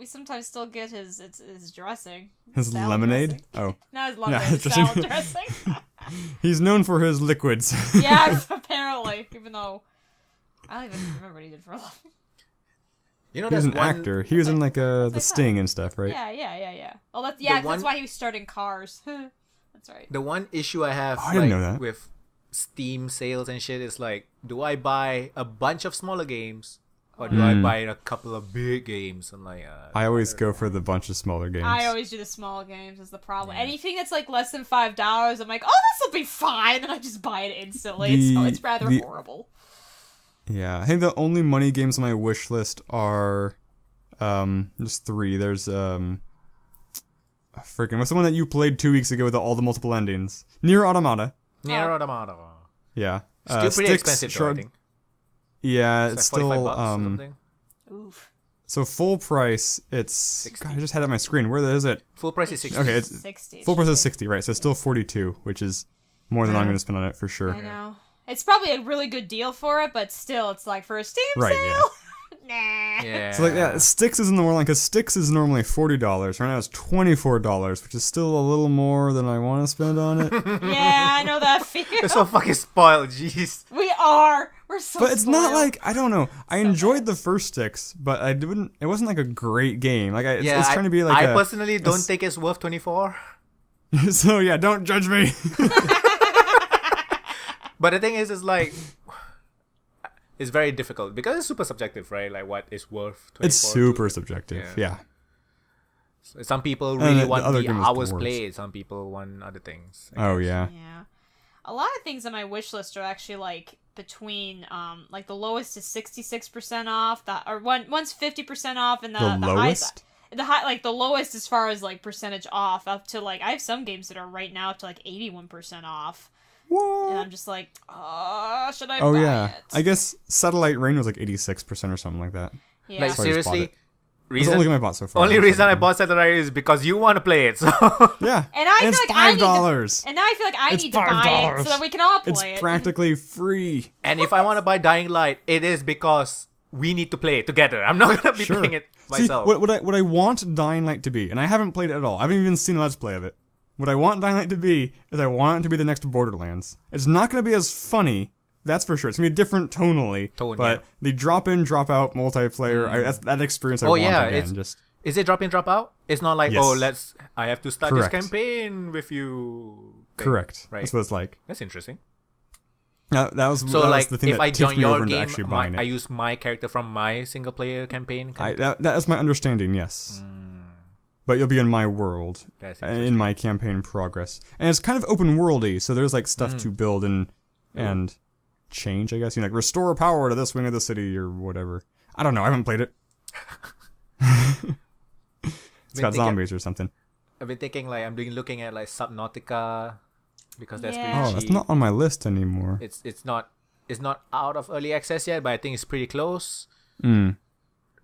sometimes still get his dressing. His Salad lemonade? dressing. Oh. Not his lemonade, Yeah, his dressing. salad dressing. He's known for his liquids. Yeah, apparently. Even though I don't even remember what he did for a living. You know, He was there's an one actor. He was in like The thought. Sting and stuff, right? Yeah. Oh, that's The one- that's why he was starting Cars. That's right. The one issue I have I didn't know that. with Steam sales and shit is like, do I buy a bunch of smaller games or do I buy a couple of big games? I'm like, I always go for the bunch of smaller games. I always do the small games is the problem. Anything that's like less than $5, I'm like, oh, this will be fine, and I just buy it instantly. It's rather horrible. Yeah, I think the only money games on my wish list are just 3. There's freaking what's the one that you played 2 weeks ago with all the multiple endings? Nier Automata. Nier Automata. Yeah. Still pretty Styx, expensive, though, I think. Yeah, It's it's like $45 still or something. Oof. so full price. It's 60. God, I just had it on my screen. Where is it? Full price is 60. Okay, it's 60. full price is 60, right? So it's still 42, which is more than I'm going to spend on it for sure. I know. It's probably a really good deal for it, but still, it's like for a Steam Right, sale. Nah. Yeah. So like yeah, Styx is in the more like, 'cause Styx is normally $40. Right now it's $24, which is still a little more than I want to spend on it. Yeah, I know that feel. You're so fucking spoiled, jeez. We are. We're so. But it's not spoiled. like I don't know. I enjoyed the first Styx, but I didn't. It wasn't like a great game. Like it's trying to be like. I personally don't think it's worth 24. So yeah, don't judge me. But the thing is like, it's very difficult because it's super subjective, right? Like what is worth 24. It's super subjective. Yeah. Some people really the want other the game is the hours worst. played. Some people want other things. Oh yeah. Yeah. A lot of things on my wish list are actually like between like the lowest is 66% off, one's 50% off, and the lowest. Like the lowest as far as like percentage off up to like I have some games that are right now up to like 81% off. What? And I'm just like, should I Oh buy yeah. it? I guess Satellite Rain was like 86% or something like that. Yeah. Like That's why I just bought seriously, it. That's the only game I bought so far. only reason I bought Satellite is because you want to play it. So Yeah. And I it's feel like I need to- $5. and now I feel like I It's need to buy it $5. so that we can all It's play it. practically free. and if I want to buy Dying Light, it is because we need to play it together. I'm not gonna be Sure. playing it See, myself. what I want Dying Light to be, and I haven't played it at all. I haven't even seen a Let's Play of it. What I want Dying Light to be is I want it to be the next Borderlands. It's not going to be as funny, that's for sure. It's going to be different tonally, but the drop-in, drop-out multiplayer, that experience I want again. Is it drop in, drop out? It's not like, Yes. I have to start Correct. this campaign with you. thing, Correct. Right. That's what it's like. That's interesting. That was So the thing if that I tipped join me over your into game, actually buying I it. use my character from my single player campaign. That is my understanding, yes. But you'll be in my world, That's in my campaign progress. And it's kind of open worldy, so there's like stuff to build and change, I guess. You know, like restore power to this wing of the city or whatever. I don't know, I haven't played it. It's got zombies or something. I've been thinking like looking at like Subnautica because that's Yeah. pretty Oh, cheap. that's not on my list anymore. It's not out of early access yet, but I think it's pretty close.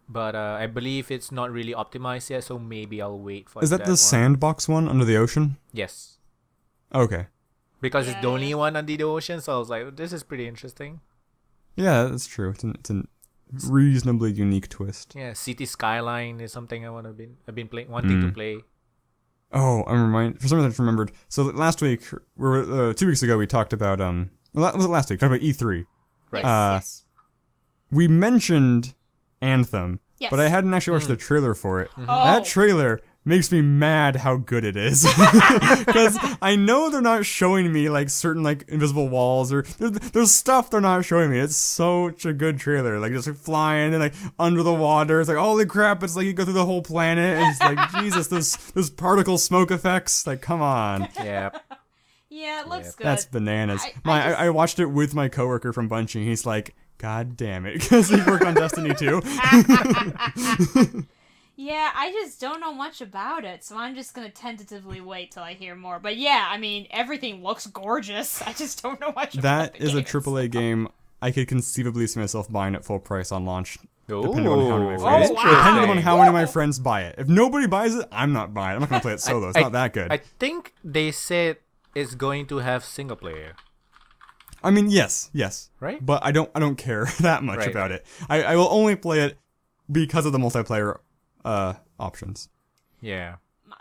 But I believe it's not really optimized yet, so maybe I'll wait for Is that the one. sandbox one under the ocean? Yes. Okay. Because it's the only Yeah. one under the ocean, so I was like, this is pretty interesting. Yeah, that's true. It's a reasonably unique twist. Yeah, City Skyline is something I've been wanting to play. Oh, for some reason I just remembered. So last week, 2 weeks ago, we talked about was it last week? Talked about E3. Right. Yes. We mentioned Anthem, Yes. but I hadn't actually watched the trailer for it. Oh. That trailer makes me mad how good it is. Because I know they're not showing me like certain like invisible walls or there's stuff they're not showing me. It's such a good trailer. Like just like flying and like under the water. It's like holy crap, it's like you go through the whole planet and it's like Jesus, those particle smoke effects. Like come on. Yeah. Yeah, it looks good. That's bananas. I I watched it with my coworker from Bungie. He's like, God damn it, because he worked on Destiny 2. Yeah, I just don't know much about it, so I'm just gonna tentatively wait till I hear more. But yeah, I mean, everything looks gorgeous. I just don't know much about That the is a game AAA game I could conceivably see myself buying at full price on launch. Ooh, Depending on how many of my friends, Oh, wow. depending on how many of my friends buy it. If nobody buys it, I'm not buying it. I'm not gonna play it solo. It's not that good. I think they said it's going to have single player. I mean, yes, Right? but I don't care that much Right. about it. I will only play it because of the multiplayer options. Yeah.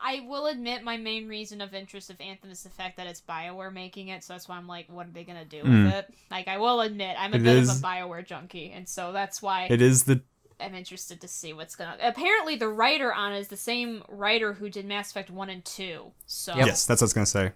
I will admit my main reason of interest of Anthem is the fact that it's BioWare making it, so that's why I'm like, what are they gonna do with it? Like, I will admit, I'm a bit of a BioWare junkie, and so that's why It is the I'm interested to see what's gonna... Apparently, the writer on it is the same writer who did Mass Effect 1 and 2, so... yes, that's what I was gonna say.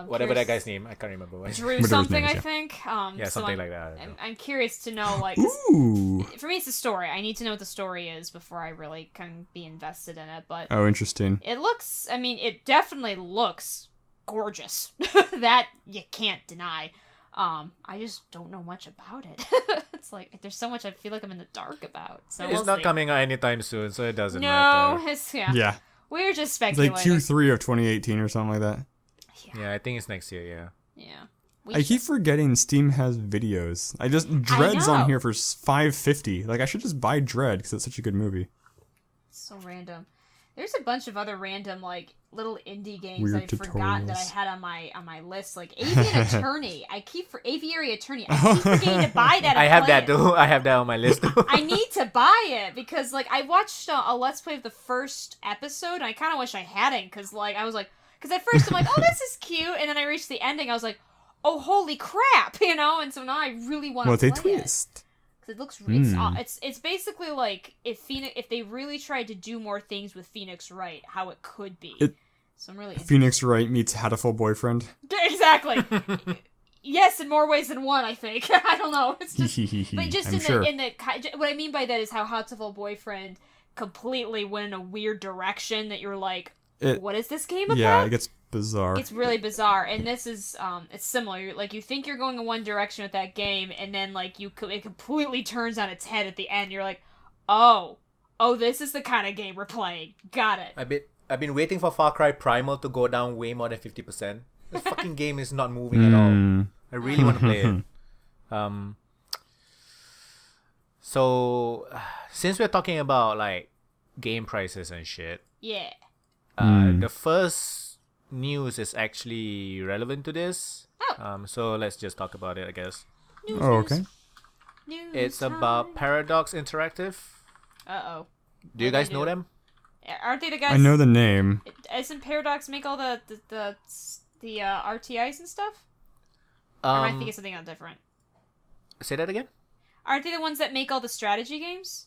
Whatever that guy's name, I can't remember what. Drew Whatever his something, name is, I yeah. think. Yeah, so something like that. I don't know. I'm curious to know, like... 'cause Ooh. for me, it's the story. I need to know what the story is before I really can be invested in it, but... Oh, interesting. It looks... I mean, it definitely looks gorgeous. That you can't deny. I just don't know much about it. It's like, there's so much I feel like I'm in the dark about. So It's we'll not see. coming out anytime soon, so it doesn't No, matter. it's... Yeah. Yeah, We're just it's speculating. like Q3 of 2018 or something like that. Yeah, I think it's next year, yeah. Yeah. I keep forgetting Steam has videos. Dread's know. on here for $5.50. Like I should just buy Dread because it's such a good movie. So random. There's a bunch of other random, like, little indie games Weird that I've forgotten that I tutorials. had on my list. Like, Avian Attorney. Aviary Attorney. I keep forgetting to buy that. And I have play that it. too. I have that on my list. I need to buy it because, like, I watched a Let's Play of the first episode, and I kind of wish I hadn't, because, like, I was like, because at first I'm like, oh, this is cute, and then I reached the ending, I was like, oh, holy crap, you know, and so now I really want to What's play a twist? Because it looks, Hmm. it's basically like if they really tried to do more things with Phoenix Wright, how it could be. So I'm really Phoenix Wright meets Hatoful Boyfriend. exactly. Yes, in more ways than one, I think. I don't know. It's just, but just in the what I mean by that is how Hatoful Boyfriend completely went in a weird direction that you're like, what is this game about? Yeah, it gets bizarre. It's really bizarre, and this is it's similar. Like, you think you're going in one direction with that game, and then like it completely turns on its head at the end. You're like, oh, this is the kind of game we're playing. Got it. I've been waiting for Far Cry Primal to go down way more than 50%. This fucking game is not moving at all. I really want to play it. So since we're talking about like game prices and shit, Yeah. the first news is actually relevant to this. Oh. So let's just talk about it, I guess. Oh, okay. News It's time. about Paradox Interactive. Uh-oh. Do you guys know them? Aren't they the guys? I know the name. Isn't Paradox make all the RTIs and stuff? Or am I thinking something else different? Say that again? Aren't they the ones that make all the strategy games?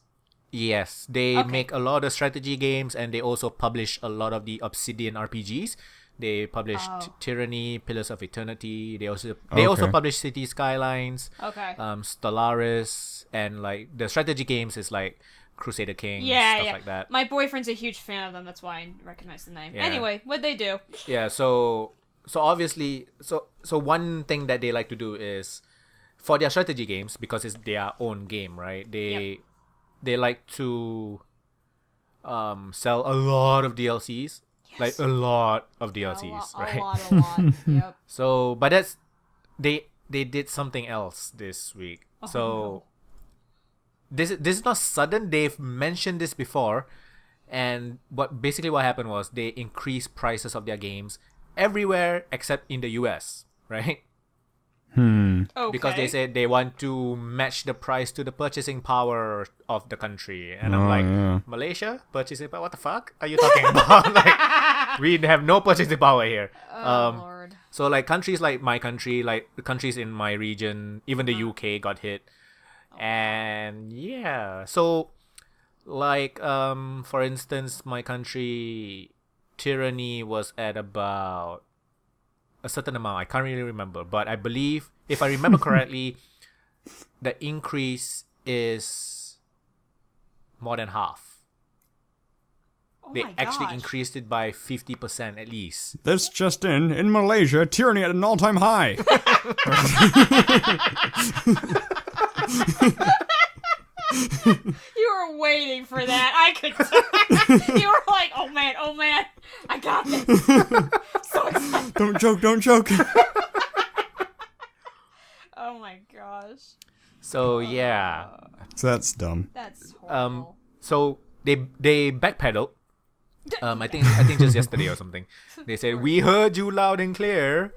Yes, they Okay. make a lot of strategy games, and they also publish a lot of the Obsidian RPGs. They published Tyranny, Pillars of Eternity. They also Okay. publish City Skylines, Okay. Stellaris, and like the strategy games is like Crusader Kings, Yeah, stuff like that. My boyfriend's a huge fan of them. That's why I recognize the name. Yeah. Anyway, what'd they do? Yeah, so obviously, so one thing that they like to do is for their strategy games, because it's their own game, right? They like to sell a lot of DLCs. Like a lot of DLCs, right? A lot. Yep. So, but that's they did something else this week. So this is not sudden. They've mentioned this before, and what happened was they increased prices of their games everywhere except in the US, right? Okay. Because they said they want to match the price to the purchasing power of the country. And I'm like, Malaysia? Purchasing power? What the fuck are you talking about? Like, we have no purchasing power here. Lord. So, like, countries like my country, like the countries in my region, even the UK got hit. And, yeah. So, like, for instance, my country, tyranny was at about a certain amount. I can't really remember, but I believe, if I remember correctly, the increase is more than half. They actually increased it by 50% at least. This just in Malaysia, tyranny at an all-time high. You were waiting for that. I could tell. You were like, oh man, I got this. So excited. Don't joke. Oh my gosh. So yeah. So that's dumb. That's horrible. So they backpedaled. I think just yesterday or something. They said, "We heard you loud and clear.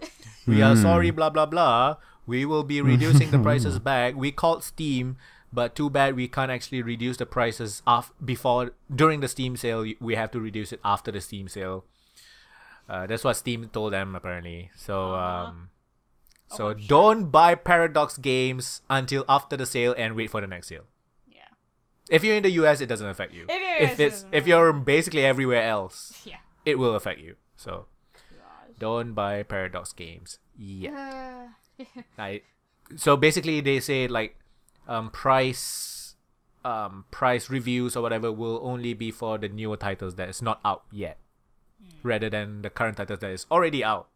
We are sorry, blah blah blah. We will be reducing the prices back. We called Steam, but too bad we can't actually reduce the prices during the Steam sale. We have to reduce it after the Steam sale." That's what Steam told them apparently. So don't buy Paradox games until after the sale and wait for the next sale. Yeah. If you're in the US, it doesn't affect you. If you're basically everywhere else, it will affect you. So don't buy Paradox games. Yeah. So basically they say like price reviews or whatever will only be for the newer titles that is not out yet, rather than the current titles that is already out.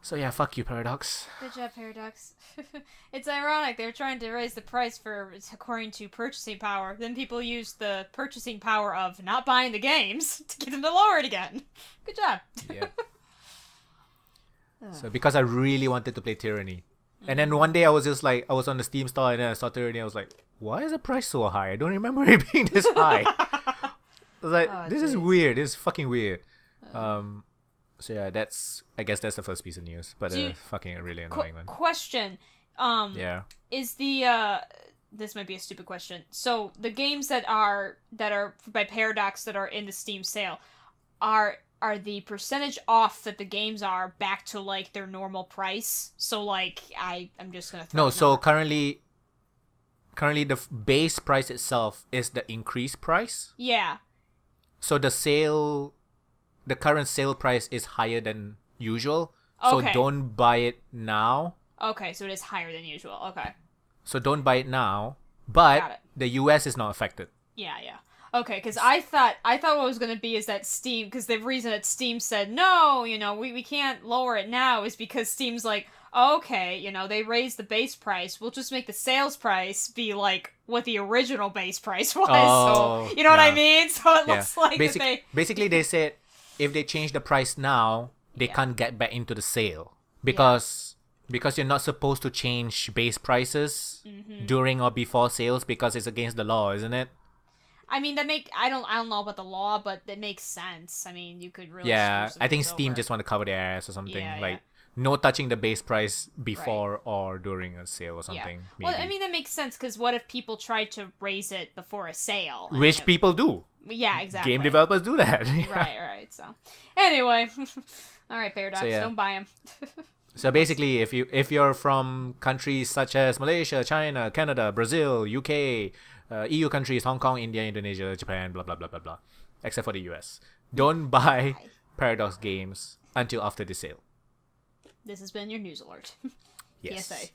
So yeah, fuck you, Paradox. Good job, Paradox. It's ironic. They're trying to raise the price according to purchasing power. Then people use the purchasing power of not buying the games to get them to lower it again. Good job. Yeah. So because I really wanted to play Tyranny. And then one day I was on the Steam store and then I saw Tyranny. I was like, why is the price so high? I don't remember it being this high. I was like, this is weird. This is fucking weird. So yeah, I guess that's the first piece of news. But fucking really annoying one. Question. Yeah. Is the this might be a stupid question. So the games that are by Paradox that are in the Steam sale are the percentage off that the games are back to like their normal price? So like I'm just gonna throw so currently the base price itself is the increased price. Yeah. So the current sale price is higher than usual. So don't buy it now. Okay, so it is higher than usual. Okay. So don't buy it now, but the US is not affected. Yeah. Okay, because I thought what was going to be is that Steam, because the reason that Steam said, no, we can't lower it now is because Steam's like, okay, they raised the base price. We'll just make the sales price be like what the original base price was. So, you know what I mean? So it looks like basically they said if they change the price now, they can't get back into the sale because you're not supposed to change base prices during or before sales because it's against the law, isn't it? I mean, I don't know about the law, but it makes sense. I mean, you could really I think Steam just want to cover their ass or something. No touching the base price before or during a sale or something. Yeah. Well, I mean, that makes sense because what if people tried to raise it before a sale? Which people do. Yeah, exactly. Game developers do that. Right. So, anyway, all right, Paradox, don't buy them. So basically, if you're from countries such as Malaysia, China, Canada, Brazil, UK, EU countries, Hong Kong, India, Indonesia, Japan, blah blah blah blah blah, except for the US, don't buy Paradox games until after the sale. This has been your news alert. Yes. PSA.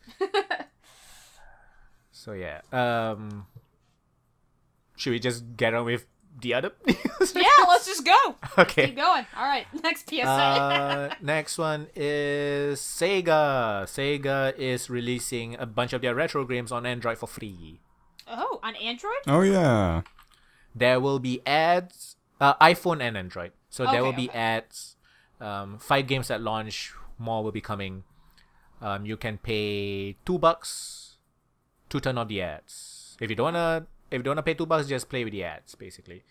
So yeah, should we just get on with the other news? Yeah, let's just go. Okay. Keep going. All right, next PSA. Next one is Sega. Sega is releasing a bunch of their retro games on Android for free. Oh, on Android? Oh, yeah. There will be ads iPhone and Android. So there will be Okay. ads. 5 games at launch. More will be coming. You can pay $2 to turn on the ads. If you don't wanna pay $2, just play with the ads, basically.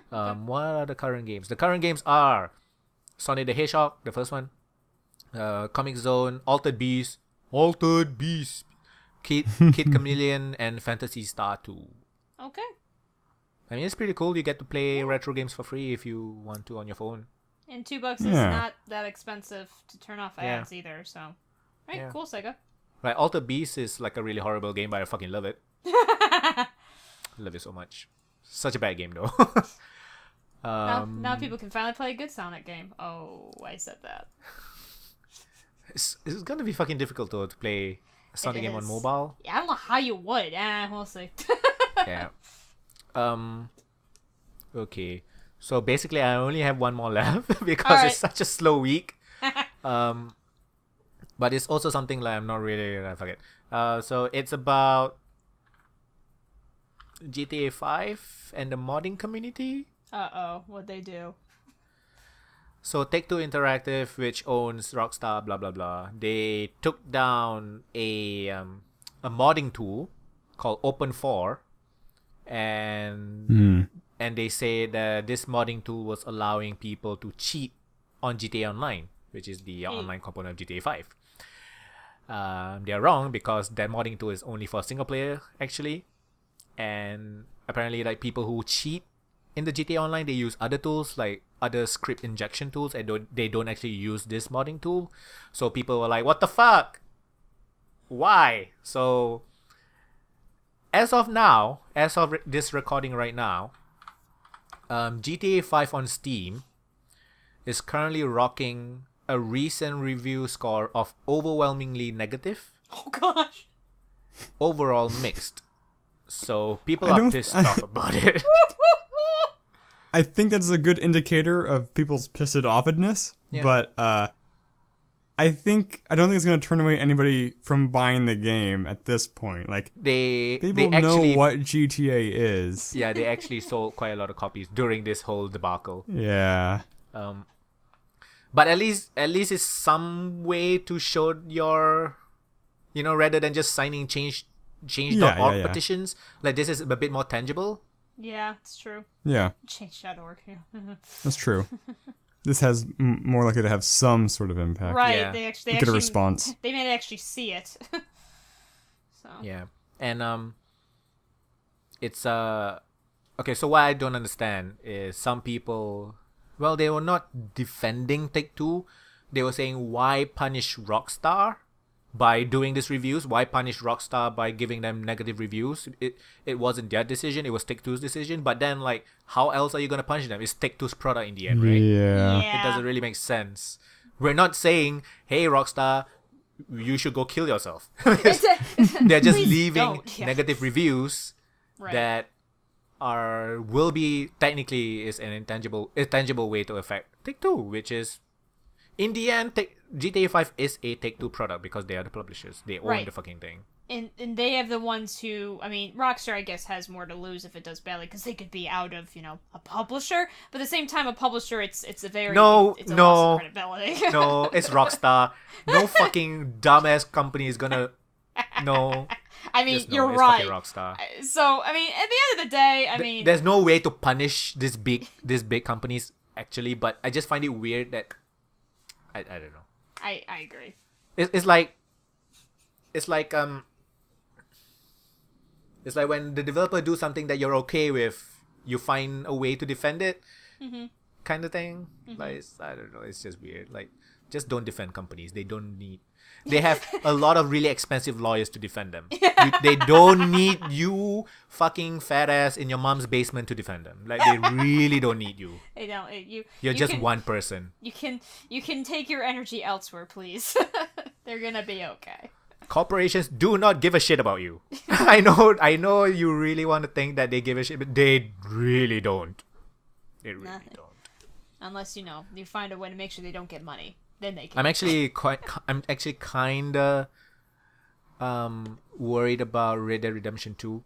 What are the current games? The current games are Sonic the Hedgehog, the first one. Comic Zone, Altered Beast, Kid Chameleon, and Phantasy Star 2. Okay. I mean, it's pretty cool. You get to play retro games for free if you want to on your phone. And $2 is Yeah. not that expensive to turn off Yeah. ads either. So, all right, Yeah. cool, Sega. Right, Altered Beast is like a really horrible game, but I fucking love it. Love it so much. Such a bad game though. Now people can finally play a good Sonic game. Oh, I said that. It's gonna be fucking difficult though to play a Sonic game on is. mobile. Yeah, I don't know how you would. We'll see. Yeah. Okay. So basically, I only have one more left because Alright. it's such a slow week. But it's also something like I'm not really I forget. So it's about GTA 5 and the modding community. What'd they do? So Take-Two Interactive, which owns Rockstar, blah blah blah, they took down a modding tool called Open4, and they say that this modding tool was allowing people to cheat on GTA Online, which is the online component of GTA 5. They're wrong because that modding tool is only for single player actually, and apparently like people who cheat in the GTA Online, they use other tools like other script injection tools, and they don't actually use this modding tool. So people were like, "What the fuck? Why?" So as of this recording right now, GTA 5 on Steam is currently rocking a recent review score of overwhelmingly negative, Oh gosh. overall mixed. So people I are don't- pissed off about it. I think that's a good indicator of people's pissed offedness, Yeah. but I don't think it's going to turn away anybody from buying the game at this point. Like, They people actually know what GTA is. yeah, they actually sold quite a lot of copies during this whole debacle. Yeah. But at least it's some way to show your, rather than just signing change.org yeah. petitions. Like this is a bit more tangible. Yeah, it's true. Yeah, Change.org. Yeah. that's true. This has more likely to have some sort of impact. Right. Yeah. They Get a actually response. They may actually see it. So. Yeah, and it's okay. So what I don't understand is some people, well, they were not defending Take-Two. They were saying, why punish Rockstar by doing these reviews? Why punish Rockstar by giving them negative reviews? It wasn't their decision. It was Take-Two's decision. But then, like, how else are you gonna punish them? It's Take-Two's product in the end, right? Yeah. It doesn't really make sense. We're not saying, hey, Rockstar, you should go kill yourself. They're just Please leaving don't. Yeah. negative reviews Right. that will be technically is an tangible way to affect Take-Two, which is in the end GTA 5 is a Take-Two product because they are the publishers. They own Right. the fucking thing. And they have the ones who, I mean, Rockstar, I guess, has more to lose if it does badly, because they could be out of, a publisher. But at the same time, a publisher, it's a very... No, it's a no. loss of credibility. No, it's Rockstar. No fucking dumbass company is gonna. No. I mean, Just no, you're it's right. fucking Rockstar. So, I mean, at the end of the day, I mean... There's no way to punish these big companies actually, but I just find it weird that I don't know. I agree. It's like when the developer do something that you're okay with, you find a way to defend it, kind of thing. Like I don't know, it's just weird. Like just don't defend companies. They don't need. They have a lot of really expensive lawyers to defend them. They don't need you, fucking fat ass in your mom's basement to defend them. Like they really don't need you. They don't. You're just can, one person. You can take your energy elsewhere, please. They're gonna be okay. Corporations do not give a shit about you. I know you really want to think that they give a shit, but they really don't. They really Nothing. don't. Unless you find a way to make sure they don't get money, then they can. I'm actually kinda worried about Red Dead Redemption 2.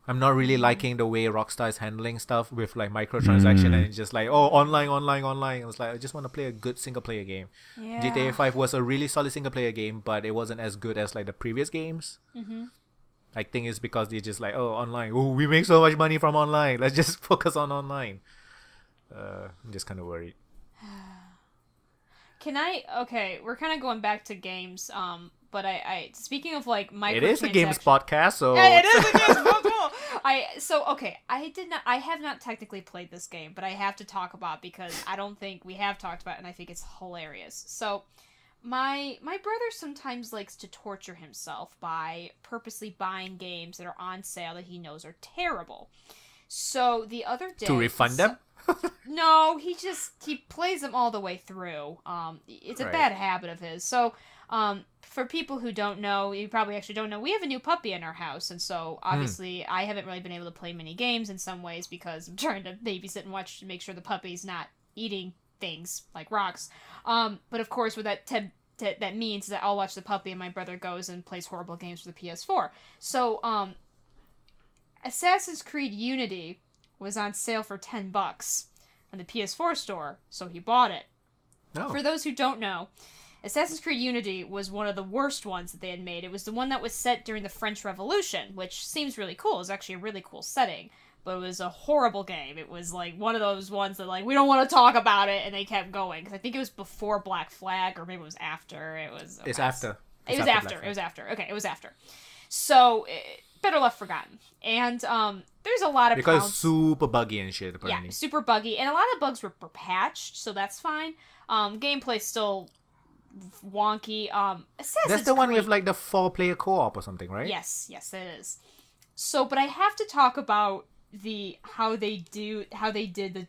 I'm not really liking the way Rockstar is handling stuff with like microtransaction and it's just like, oh, online. I was like, I just want to play a good single player game. Yeah. GTA 5 was a really solid single player game, but it wasn't as good as like the previous games. I think it's because they just like, oh, online. Oh, we make so much money from online. Let's just focus on online. I'm just kind of worried. Okay, we're kind of going back to games, but I speaking of like microtransactions. It is a games podcast, so... Yeah, it is a games podcast! I have not technically played this game, but I have to talk about because I don't think we have talked about it, and I think it's hilarious. So, my brother sometimes likes to torture himself by purposely buying games that are on sale that he knows are terrible. So, the other day... To refund them? No, he plays them all the way through. It's a bad habit of his. So, for people who don't know, you probably actually don't know, we have a new puppy in our house, and so obviously I haven't really been able to play many games in some ways because I'm trying to babysit and watch to make sure the puppy's not eating things like rocks. But of course, what that means is that I'll watch the puppy and my brother goes and plays horrible games for the PS4. So, Assassin's Creed Unity was on sale for $10 on the PS4 store, so he bought it. No. For those who don't know, Assassin's Creed Unity was one of the worst ones that they had made. It was the one that was set during the French Revolution, which seems really cool. It was actually a really cool setting, but it was a horrible game. It was like one of those ones that like, we don't want to talk about it, and they kept going. Because I think it was before Black Flag, or maybe it was after. It's after. It was after. Okay, it was after. So... better left forgotten. And there's a lot of because it's super buggy and shit, apparently. Yeah, super buggy. And a lot of bugs were patched, so that's fine. Gameplay's still wonky. That's the one with like the 4-player co-op or something, right? Yes, it is. So, but I have to talk about how they did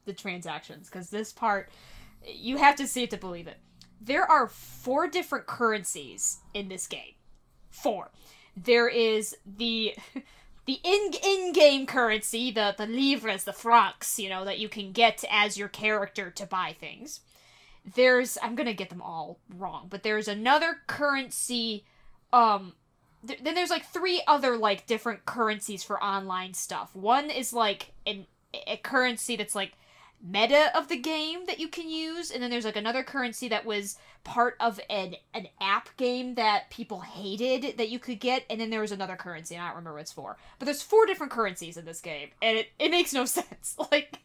the transactions, because this part, you have to see it to believe it. There are 4 different currencies in this game. 4. There is the in-game currency, the livres, the francs, that you can get as your character to buy things. I'm gonna get them all wrong, but there's another currency, then there's like 3 other like different currencies for online stuff. One is like a currency that's like meta of the game that you can use, and then there's like another currency that was part of an app game that people hated that you could get, and then there was another currency, and I don't remember what it's for. But there's 4 different currencies in this game, and it makes no sense. Like,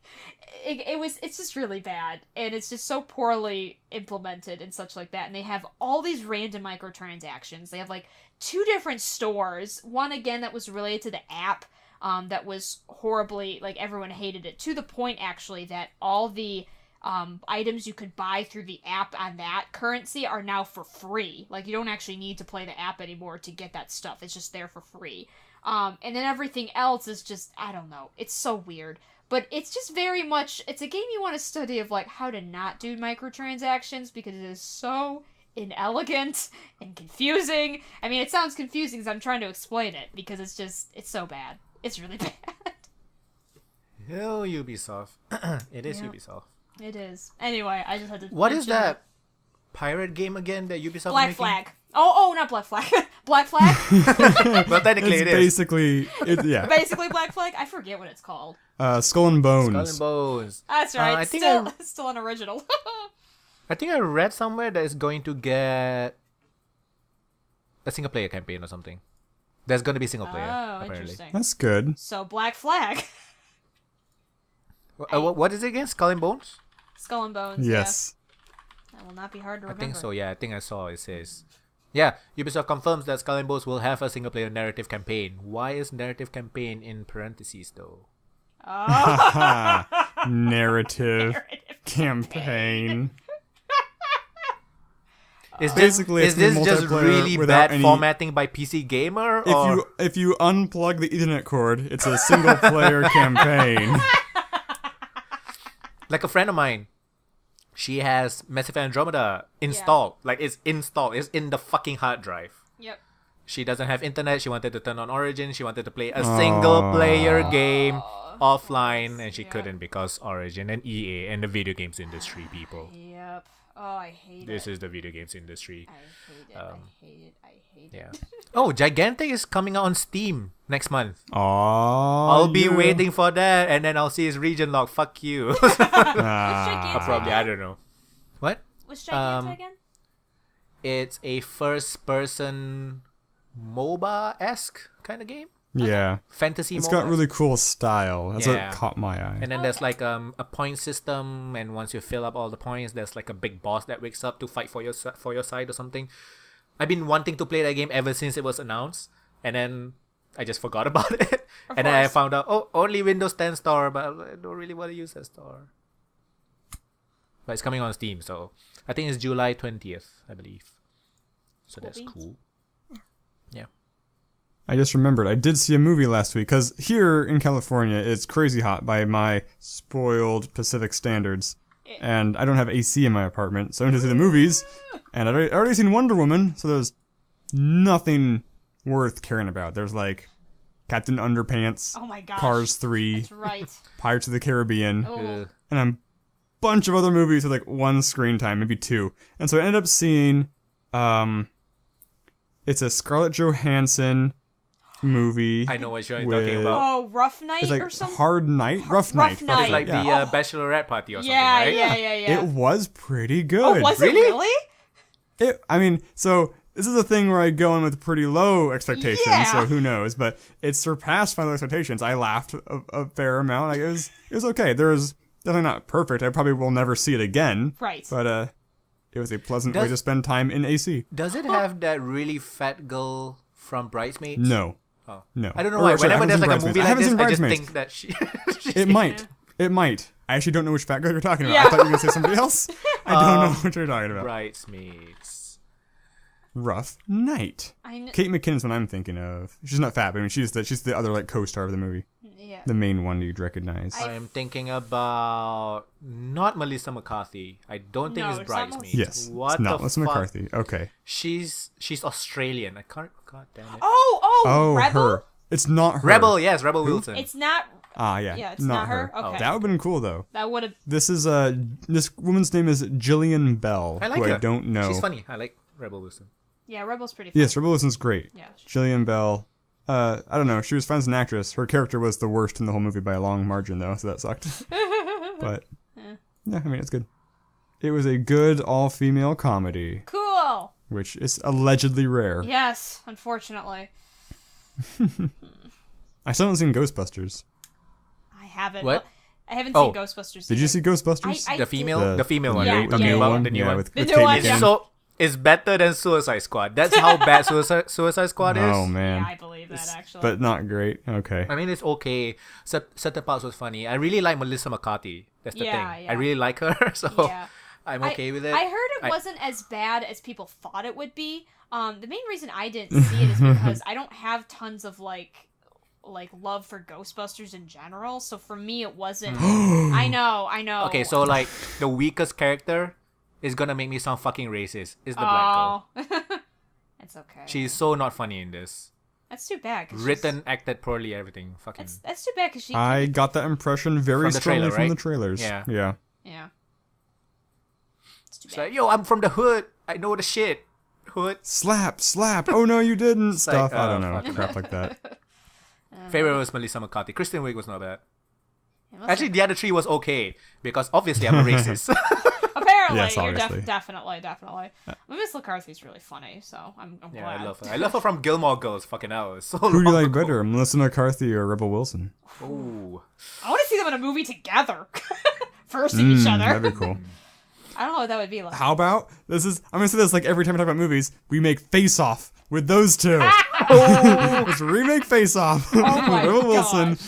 it's just really bad, and it's just so poorly implemented and such like that, and they have all these random microtransactions. They have like 2 different stores, one again that was related to the app, that was horribly, like, everyone hated it, to the point, actually, that all the items you could buy through the app on that currency are now for free. Like, you don't actually need to play the app anymore to get that stuff. It's just there for free. And then everything else is just, I don't know. It's so weird. But it's just very much, it's a game you want to study of, like, how to not do microtransactions, because it is so inelegant and confusing. I mean, it sounds confusing as I'm trying to explain it, because it's so bad. It's really bad. Hell, Ubisoft. It is Ubisoft. It is. Anyway, I just had to. What is that pirate game again that Ubisoft Black is making? Flag. Oh, not Black Flag. Black Flag? Well, technically it's it is. Basically Black Flag? I forget what it's called. Skull and Bones. Skull and Bones. That's right. I think still an original. I think I read somewhere that it's going to get a single player campaign or something. There's going to be single player, apparently. Interesting. That's good. So, Black Flag. What is it again? Skull and Bones? Skull and Bones, yes. Yeah. That will not be hard to remember. I think so, yeah. I think I saw it says. Yeah, Ubisoft confirms that Skull and Bones will have a single player narrative campaign. Why is narrative campaign in parentheses, though? Oh. Narrative campaign. Is Basically, this just really bad any... formatting by PC Gamer? Or... If you unplug the Ethernet cord, it's a single player campaign. Like a friend of mine, she has Mass Effect Andromeda installed. Yeah. Like, it's installed. It's in the fucking hard drive. Yep. She doesn't have internet. She wanted to turn on Origin. She wanted to play a single player game offline, and she couldn't because Origin and EA and the video games industry people. Yep. Oh, I hate This it. is the video games industry. I hate it. I hate it. Yeah. Oh, Gigantic is coming out on Steam next month. Aww. I'll be waiting for that, and then I'll see his region log. Fuck you. Gigantic Probably, I again? don't know. What? What's Gigantic again? It's a first-person MOBA-esque kind of game. Yeah. Fantasy It's MOBA. got really cool style. That's Yeah. what caught my eye. And then there's like a point system, and once you fill up all the points, there's like a big boss that wakes up to fight for your side or something. I've been wanting to play that game ever since it was announced, and then I just forgot about it. And then I course. found out, only Windows 10 store, but I don't really want to use that store. But it's coming on Steam, so I think it's July 20th, I believe. So that's beans. cool. Yeah. I just remembered, I did see a movie last week, because here in California, it's crazy hot by my spoiled Pacific standards. And I don't have AC in my apartment, so I went to see the movies, and I'd already seen Wonder Woman, so there's nothing worth caring about. There's like Captain Underpants, Oh my gosh. Cars 3, That's right. Pirates of the Caribbean, Oh. and a bunch of other movies with like one screen time, maybe two. And so I ended up seeing, it's a Scarlett Johansson movie. I know what you're with- talking about. Oh, Rough Night It's like or something? Hard Night? Rough Night. Night. It's like yeah. the Bachelorette party or something, Yeah, right? yeah. It was pretty good. Oh, was Really? it really? I mean, so this is a thing where I go in with pretty low expectations, Yeah. so who knows? But it surpassed my low expectations. I laughed a fair amount. Like, it was okay. There was definitely not perfect. I probably will never see it again. Right. But it was a pleasant way Does- to spend time in AC. Does it have that really fat girl from Bridesmaids? No. Oh. No. I don't know Or, why. sorry, I Whenever haven't there's seen like a Bridesmaids. movie I like haven't this, seen I just Bridesmaids. think that she... It might. It might. I actually don't know which fat girl you're talking about. Yeah. I thought you were going to say somebody else. I don't know what you're talking about. Bridesmaids. Rough Night. Kate McKinnon's what I'm thinking of. She's not fat, but I mean, she's the other like co-star of the movie. Yeah. The main one you'd recognize. I'm thinking about not Melissa McCarthy. I don't think No, it's it's not Bridesmaids. Yes. What it's not the Melissa fuck? McCarthy. Okay. She's Australian. I can't. God damn it. Oh, Rebel? her. It's not her. Rebel. Yes, Rebel Wilson. It's not. Ah, yeah. Yeah, it's not her? Okay. That would have been cool though. That would have. This is this woman's name is Jillian Bell. I like who her. I don't know. She's funny. I like Rebel Wilson. Yeah, Rebel's pretty funny. Yes, Rebel Wilson's great. Yeah. Jillian Bell. I don't know. She was fun as an actress. Her character was the worst in the whole movie by a long margin, though, so that sucked. But yeah, I mean, it's good. It was a good all-female comedy, Cool. which is allegedly rare. Yes, unfortunately. I still haven't seen Ghostbusters. I haven't. What? I haven't Oh. seen Ghostbusters. Did you see Ghostbusters? I The did. female, the female one. Yeah, Right? yeah, Talking yeah, about yeah. the new one. with The Kate new one, McKinnon. yeah. So it's better than Suicide Squad. That's how bad Suicide Squad is. Oh man, Yeah, I believe that actually. but not great. Okay. I mean, it's okay. Certain parts was funny. I really like Melissa McCarthy. That's the Yeah, thing. yeah. I really like her, so Yeah. I'm okay with it. I heard it wasn't as bad as people thought it would be. The main reason I didn't see it is because I don't have tons of like love for Ghostbusters in general. So for me, it wasn't. I know. Okay, so like the weakest character is gonna make me sound fucking racist. Is the black girl? It's okay. She's so not funny in this. That's too bad. 'Cause Written, acted poorly, everything. Fucking. That's too bad because she. I got that impression very From the strongly trailer, from right? the trailers. Yeah. Yeah. Yeah. It's too She's bad. like, yo, I'm from the hood. I know the shit. Hood. Slap. Oh no, you didn't. like, Stuff. I don't know. fucking- Crap like that. Favorite was Melissa McCarthy. Kristen Wiig was not bad. It must Actually, the other three was okay because obviously I'm a racist. Apparently, Yes, you're obviously. definitely. Miss McCarthy's really funny, so I'm Yeah, glad. I love her. I love her from Gilmore Girls. Fucking hell, it's so Who do you long like ago. better, Melissa McCarthy or Rebel Wilson? Ooh. I want to see them in a movie together, versing each other. That'd be cool. I don't know what that would be like. How about this is? I'm gonna say this like every time I talk about movies. We make Face Off with those two. Let's remake Face Off with my Rebel Wilson gosh.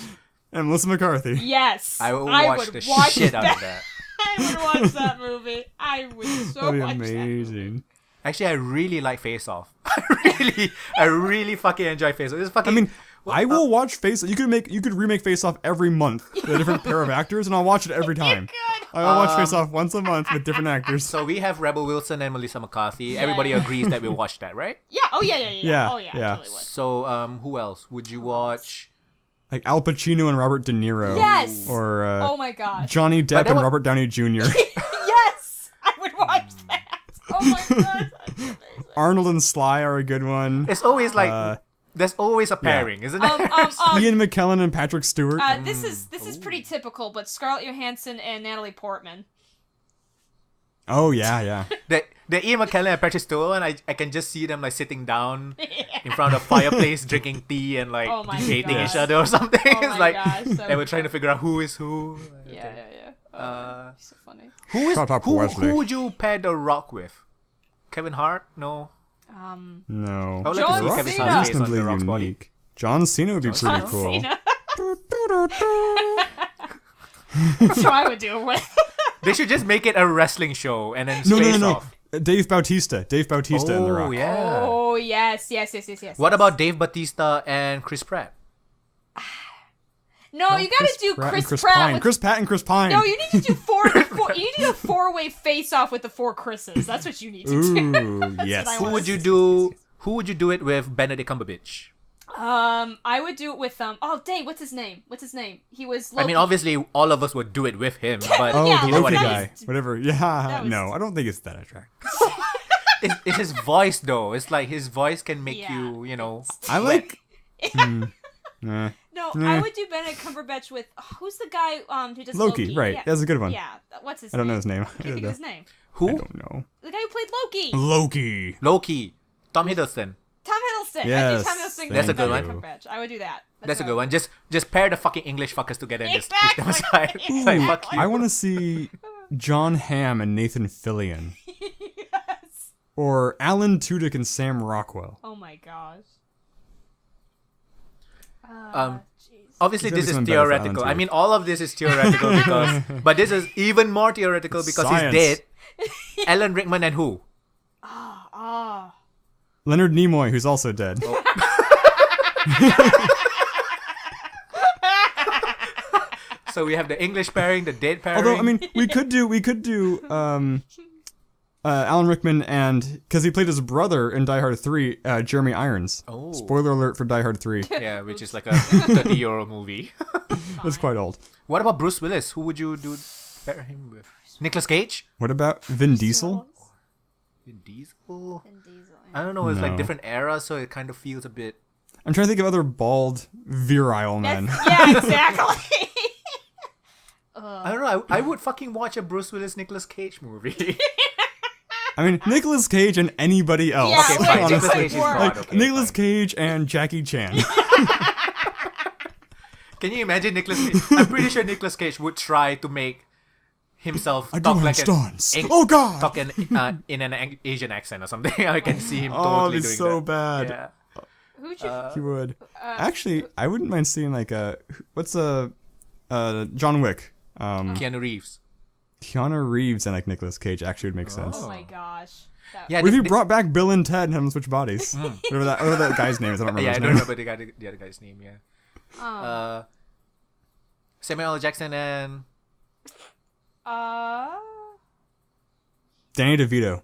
and Melissa McCarthy. Yes, I will watch would the watch shit that. out of that. I would watch that movie. I would so That'd be watch that. amazing. Actually, I really like Face Off. I really fucking enjoy Face Off. It's fucking. I mean, I will watch Face. You could remake Face Off every month with a different pair of actors, and I'll watch it every time. Good. I will watch Face Off once a month with different actors. So we have Rebel Wilson and Melissa McCarthy. Everybody agrees that we'll watch that, right? Yeah. Oh yeah. Yeah, Oh yeah. yeah. I totally would. So who else would you watch? Like Al Pacino and Robert De Niro. Yes. Or Oh my gosh. Johnny Depp that and was- Robert Downey Jr. Yes, I would watch Oh my god, that's amazing. Arnold and Sly are a good one. It's always like there's always a pairing, isn't it? Ian McKellen and Patrick Stewart. This is pretty typical, but Scarlett Johansson and Natalie Portman. Oh yeah. The Ian McKellen and Patrick Stewart, and I can just see them like sitting down in front of a fireplace, drinking tea, and like hating each other or something. Oh It's my like gosh, so they were trying to figure out who is who. Yeah. So funny. Who would you pair The Rock with? Kevin Hart? No. No. I would like John to see Kevin Cena. Hart's face on Reasonably The Rock's body. unique. John Cena would be pretty John cool. Cena. That's what I would do it with. They should just make it a wrestling show and then No. face off. Dave Bautista and The Rock. Yeah. Oh yes. What about Dave Bautista and Chris Pratt? No, you gotta do Pratt Chris Pine. Pratt. With... Chris Pratt and Chris Pine. No, you need to do you need to do a 4-way face-off with the 4 Chris's. That's what you need to do. Ooh, yes. I Who want. would you do it with? Benedict Cumberbatch. I would do it with what's his name? He was Loki. I mean, obviously, all of us would do it with him, but Oh, Yeah, the you know Loki what I guy. mean. Whatever. Yeah. was- No, I don't think it's that attractive. It's his voice, though. It's like his voice can make Yeah. you know. I like. Nah. No, Nah. I would do Benedict Cumberbatch with who's the guy who does Loki, Loki? right. Yeah. That's a good one. Yeah, what's his I name? don't know his name. I can't think of his name. I Who? don't know. The guy who played Loki. Loki. Loki. Tom Hiddleston. Tom Hiddleston. I Yes, do Tom Hiddleston. that's a good Benedict one. Cumberbatch. I would do that. That's a good one. Just pair the fucking English fuckers together and just push them Exactly. aside. It's like, fuck you. I want to see John Hamm and Nathan Fillion. Yes. Or Alan Tudyk and Sam Rockwell. Oh my gosh. Jeez. Obviously, There's this is gotta be something better for theoretical. Alan I mean, all of this is theoretical because, but this is even more theoretical because Science. he's dead. Alan Rickman and who? Ah. Leonard Nimoy, who's also dead. So we have the English pairing, the dead pairing. Although, I mean, we could do Alan Rickman and, because he played his brother in Die Hard 3, Jeremy Irons. Oh. Spoiler alert for Die Hard 3. yeah, which is like a 30-year-old movie. That's quite old. What about Bruce Willis? Who would you pair him with? Nicolas Cage? What about Vin Diesel? Vin Diesel? Vin Diesel. I don't know. It's like No. different eras, so it kind of feels a bit. I'm trying to think of other bald, virile men. Yeah, exactly. I don't know. I would fucking watch a Bruce Willis Nicolas Cage movie. I mean, Nicolas Cage and anybody else. Yeah, Okay, like, fine. honestly. Nicolas Cage is Like, broad. Like, Okay, Nicolas fine. Cage and Jackie Chan. Can you imagine Nicolas Cage? I'm pretty sure Nicolas Cage would try to make himself I talk do like dance. an Oh, God! talk in an Asian accent or something. I can see him Oh, totally it'd be doing so that. bad. Yeah. Who'd you? He would. Actually, I wouldn't mind seeing like what's John Wick. Keanu Reeves. Keanu Reeves and like Nicolas Cage actually would make sense. Oh my gosh. That- Yeah, What if this- you brought back Bill and Ted and had them switch bodies? whatever that guy's name is, I don't remember yeah, I his don't name. remember the other guy's name. Yeah. Samuel L. Jackson and Danny DeVito.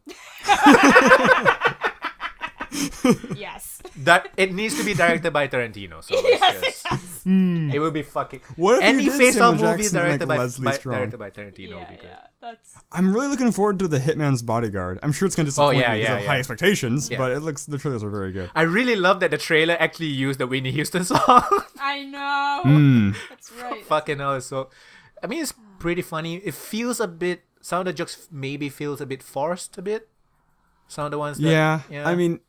yes. that it needs to be directed by Tarantino. So it's just, it would be fucking. What if Any you did face-off Samuel movie Jackson directed like by, Leslie Strong? directed by Tarantino would Yeah, be good. yeah. That's. I'm really looking forward to The Hitman's Bodyguard. I'm sure it's going to disappoint yeah, me because yeah, of yeah. high expectations, Yeah. but the trailers are very good. I really love that the trailer actually used the Whitney Houston song. I know. Hmm. That's right. Fucking hell, so I mean it's pretty funny. It feels a bit some of the jokes maybe feels a bit forced a bit. Some of the ones that, Yeah, I mean,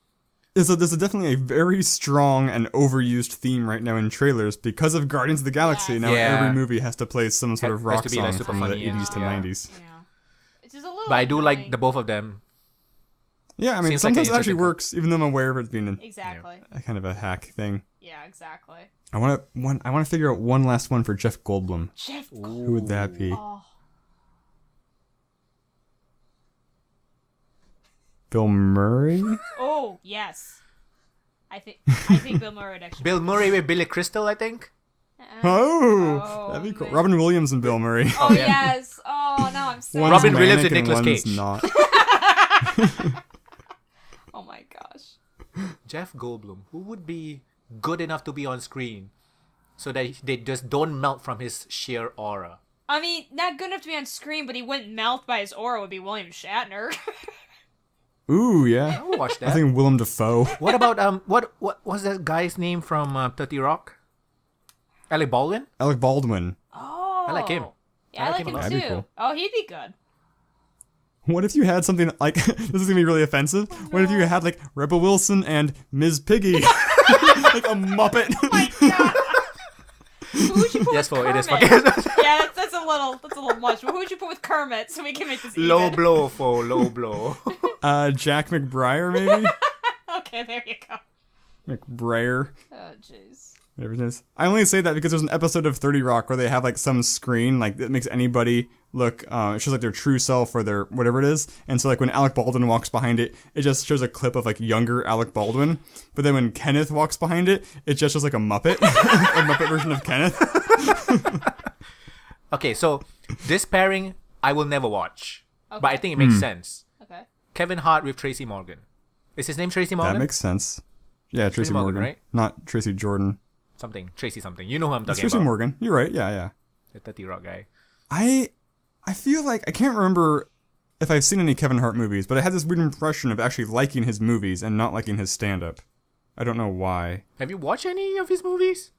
there's definitely a very strong and overused theme right now in trailers because of Guardians of the Galaxy. Yes. Now Yeah. every movie has to play some sort of Has rock to be, song like, super from the funny and 80s to yeah. 90s. Yeah. It's just a little. but I do like annoying. the both of them. Yeah, I mean, Seems like sometimes an it actually interesting- works, even though I'm aware of it being Exactly. a kind of a hack thing. Yeah, exactly. I want to figure out one last one for Jeff Goldblum. Jeff. Who would that be? Oh. Bill Murray? Oh yes. I think Bill Murray would actually. Bill Murray with Billy Crystal, I think. Oh, that'd be cool. man. Robin Williams and Bill Murray. Oh yes. Oh no, I'm sad. One's Robin Williams manic and Nicolas one's Cage. not. Oh my gosh. Jeff Goldblum, who would be good enough to be on screen, so that they just don't melt from his sheer aura. I mean, not good enough to be on screen, but he wouldn't melt by his aura. Would be William Shatner. Ooh, yeah. I will watch I that. think Willem Dafoe. What about what was that guy's name from 30 Rock? Alec Baldwin? Alec Baldwin. Oh. I like him. Yeah, I like him That'd be too. cool. Oh, he'd be good. What if you had something like this is gonna be really offensive? What if you had like Rebel Wilson and Ms. Piggy, like a Muppet? Oh my god. Who would you put Yes, with for it is Kermit? fucking Yeah, that's a little much. But who would you put with Kermit so we can make this even? low blow for low blow. Jack McBrayer, maybe? Okay, there you go. McBrayer. Oh, jeez. Whatever it is. I only say that because there's an episode of 30 Rock where they have like some screen like that makes anybody look, it shows like their true self or their whatever it is. And so like when Alec Baldwin walks behind it, it just shows a clip of like younger Alec Baldwin. But then when Kenneth walks behind it, it just shows like a Muppet, a Muppet version of Kenneth. Okay, so this pairing I will never watch, Okay. but I think it makes sense. Okay. Kevin Hart with Tracy Morgan. Is his name Tracy Morgan? That makes sense. Yeah, Tracy Morgan, Morgan, right? Not Tracy Jordan. Something. Tracy something. You know who I'm It's talking Tracy about. Morgan. You're right. Yeah, yeah. The 30 Rock guy. I feel like I can't remember if I've seen any Kevin Hart movies, but I had this weird impression of actually liking his movies and not liking his stand-up. I don't know why. Have you watched any of his movies?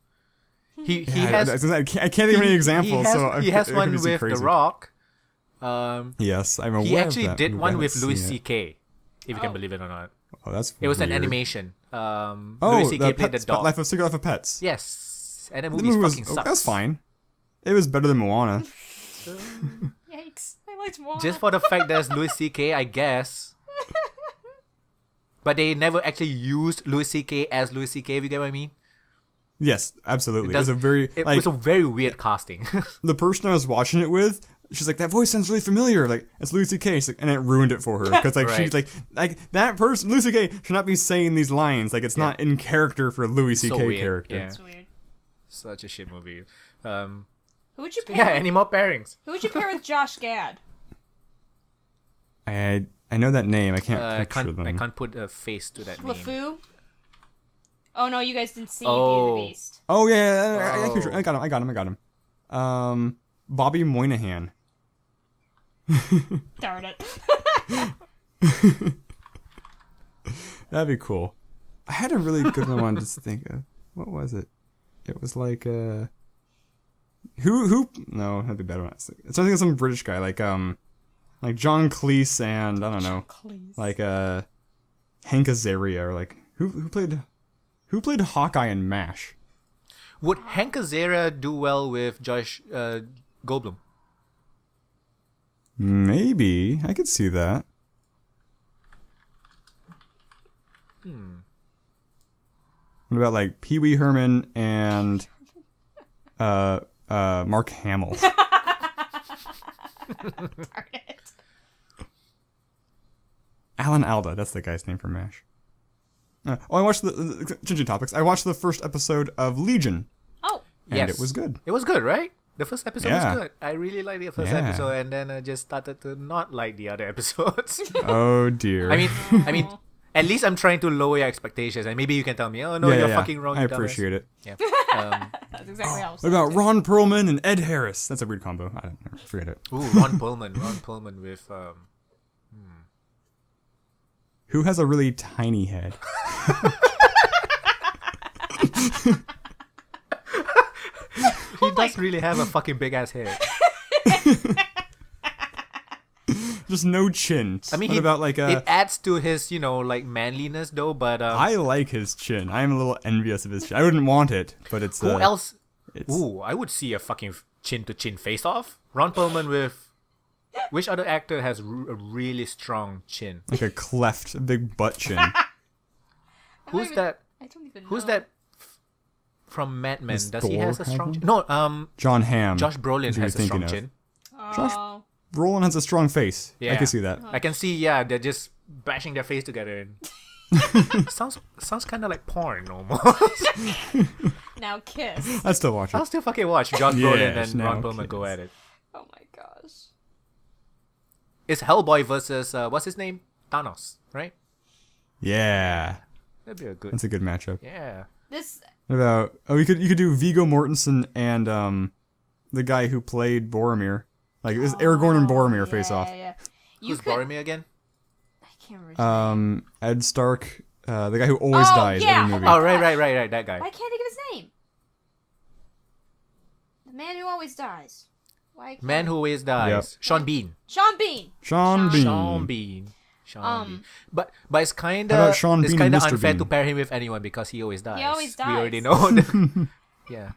He Yeah, has. I can't think of any examples. He has it one could be with The crazy. Rock. Yes, I'm aware He of actually that did movie. one I with haven't Louis seen it. C.K. If you can believe it or not. Oh, that's It was an weird. animation. Oh, Louis C.K. the played the Pets, dog. Secret Life of Pets. Yes, and the The movie movie was fucking sucks. that's fine. It was better than Moana. Yikes. I liked Moana. Just for the fact there's Louis C.K., I guess. But they never actually used Louis C.K. as Louis C.K. If you get what I mean. Yes, absolutely. It was a very It like was a very weird casting. the person I was watching it with. She's like, that voice sounds really familiar. Like, it's Louis C.K. She's like, and it ruined it for her because like Right. she's like that person, Louis C.K. should not be saying these lines. Like, it's not in character for a Louis So C.K. weird, character. yeah. That's weird. Such a shit movie. Who would you pair? Yeah, with, any more pairings? Who would you pair with Josh Gad? I know that name. I can't I picture them. can't put a face to that name. LeFou? Oh no, you guys didn't see Oh. Beauty and the Beast. Oh yeah, Oh. I got him. Bobby Moynihan. Darn it. That'd be cool. I had a really good one I wanted to think of. What was it? It was like who no, that'd be a better one. It's something some British guy like John Cleese and I don't know. Like Hank Azaria or like who played Hawkeye in MASH? Would Hank Azaria do well with Josh Goldblum? Maybe. I could see that. What about like Pee Wee Herman and Mark Hamill? Darn it. Alan Alda, that's the guy's name for MASH. I watched changing topics. I watched the first episode of Legion, Oh. and Yes. it was good. It was good, right? The first episode Yeah. was good. I really liked the first Yeah. episode, and then I just started to not like the other episodes. Oh dear. I mean, at least I'm trying to lower your expectations, and maybe you can tell me, oh no, yeah, you're yeah. fucking wrong. I you dumbass." appreciate it. Yeah. That's exactly how I was What about Ron Perlman and Ed Harris? That's a weird combo. I don't know. Forget it. Ooh, Ron Perlman with Who has a really tiny head? he does really have a fucking big ass head. Just no chin. I mean, what about like it adds to his, like manliness though. But I like his chin. I'm a little envious of his chin. I wouldn't want it, but it's who else? It's, Ooh, I would see a fucking chin to chin face off. Ron Perlman with. Which other actor has a really strong chin? like a cleft, a big butt chin. Who's that? I don't even know. Who's that from Mad Men? Does Does he Thor has a have strong one? chin? No, John Hamm. Josh Brolin is who has a you're strong thinking of. chin. Oh. Roland has a strong face. I Yeah. can see that. I can see, yeah, they're just bashing their face together. And sounds kind of like porn almost. Now kiss. I still watch I'll it. still fucking watch Josh Brolin Yes, and Ron now Perlman go kiss. at it. Oh my gosh. It's Hellboy versus what's his name? Thanos, right? Yeah, That'd be a good. that's a good matchup. Yeah. This. What about you could do Viggo Mortensen and the guy who played Boromir. Like it was Aragorn and Boromir face off. Yeah. You Who's could. Boromir again? I can't remember his name. Ed Stark, the guy who always dies yeah. every movie. Oh, right, that guy. Why can't I think of his name? The man who always dies. Why can't Man who always dies. Yep. Sean Bean. Sean Bean. Sean Bean. Sean Bean. But it's kind How about of Sean Bean and Mr. unfair Bean? to pair him with anyone because he always dies. He always We dies. already know. Yeah.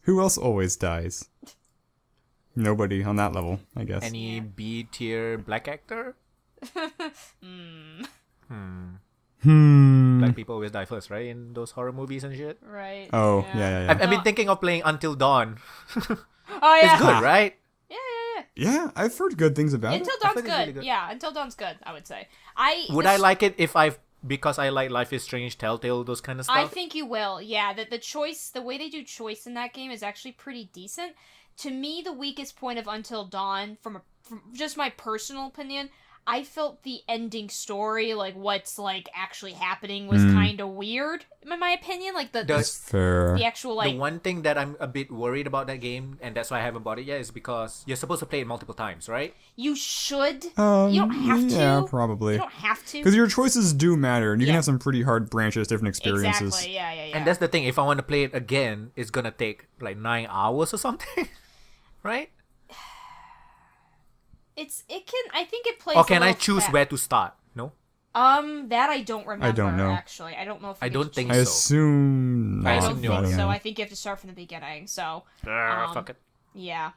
Who else always dies? Nobody on that level, I guess. Any B tier black actor? Black people always die first, right? In those horror movies and shit. Right. Oh, yeah. I've been thinking of playing Until Dawn. Oh yeah. It's good, right? Yeah. Yeah, I've heard good things about it. Until I Dawn's think it's really good. good. Yeah, Until Dawn's good. I would say. Would I like it if because I like Life is Strange, Telltale, those kind of stuff? I think you will. Yeah, that the way they do choice in that game is actually pretty decent. To me, the weakest point of Until Dawn, from just my personal opinion, I felt the ending story, like what's like actually happening, was kind of weird. In my opinion, like That's fair. the actual like the one thing that I'm a bit worried about that game, and that's why I haven't bought it yet, is because you're supposed to play it multiple times, right? you should. You don't have to. Yeah, probably. You don't have to. Because your choices do matter, and you can Yeah. have some pretty hard branches, different experiences. Exactly. Yeah. And that's the thing. If I want to play it again, it's gonna take like 9 hours or something, right? I think it plays. Or can a I little choose fast. where to start? No, That I don't remember. I don't know. Actually, I don't know if I you don't get to think I choose. so. assume. I I not, don't assume but think so. know. I think you have to start from the beginning. So fuck it. yeah.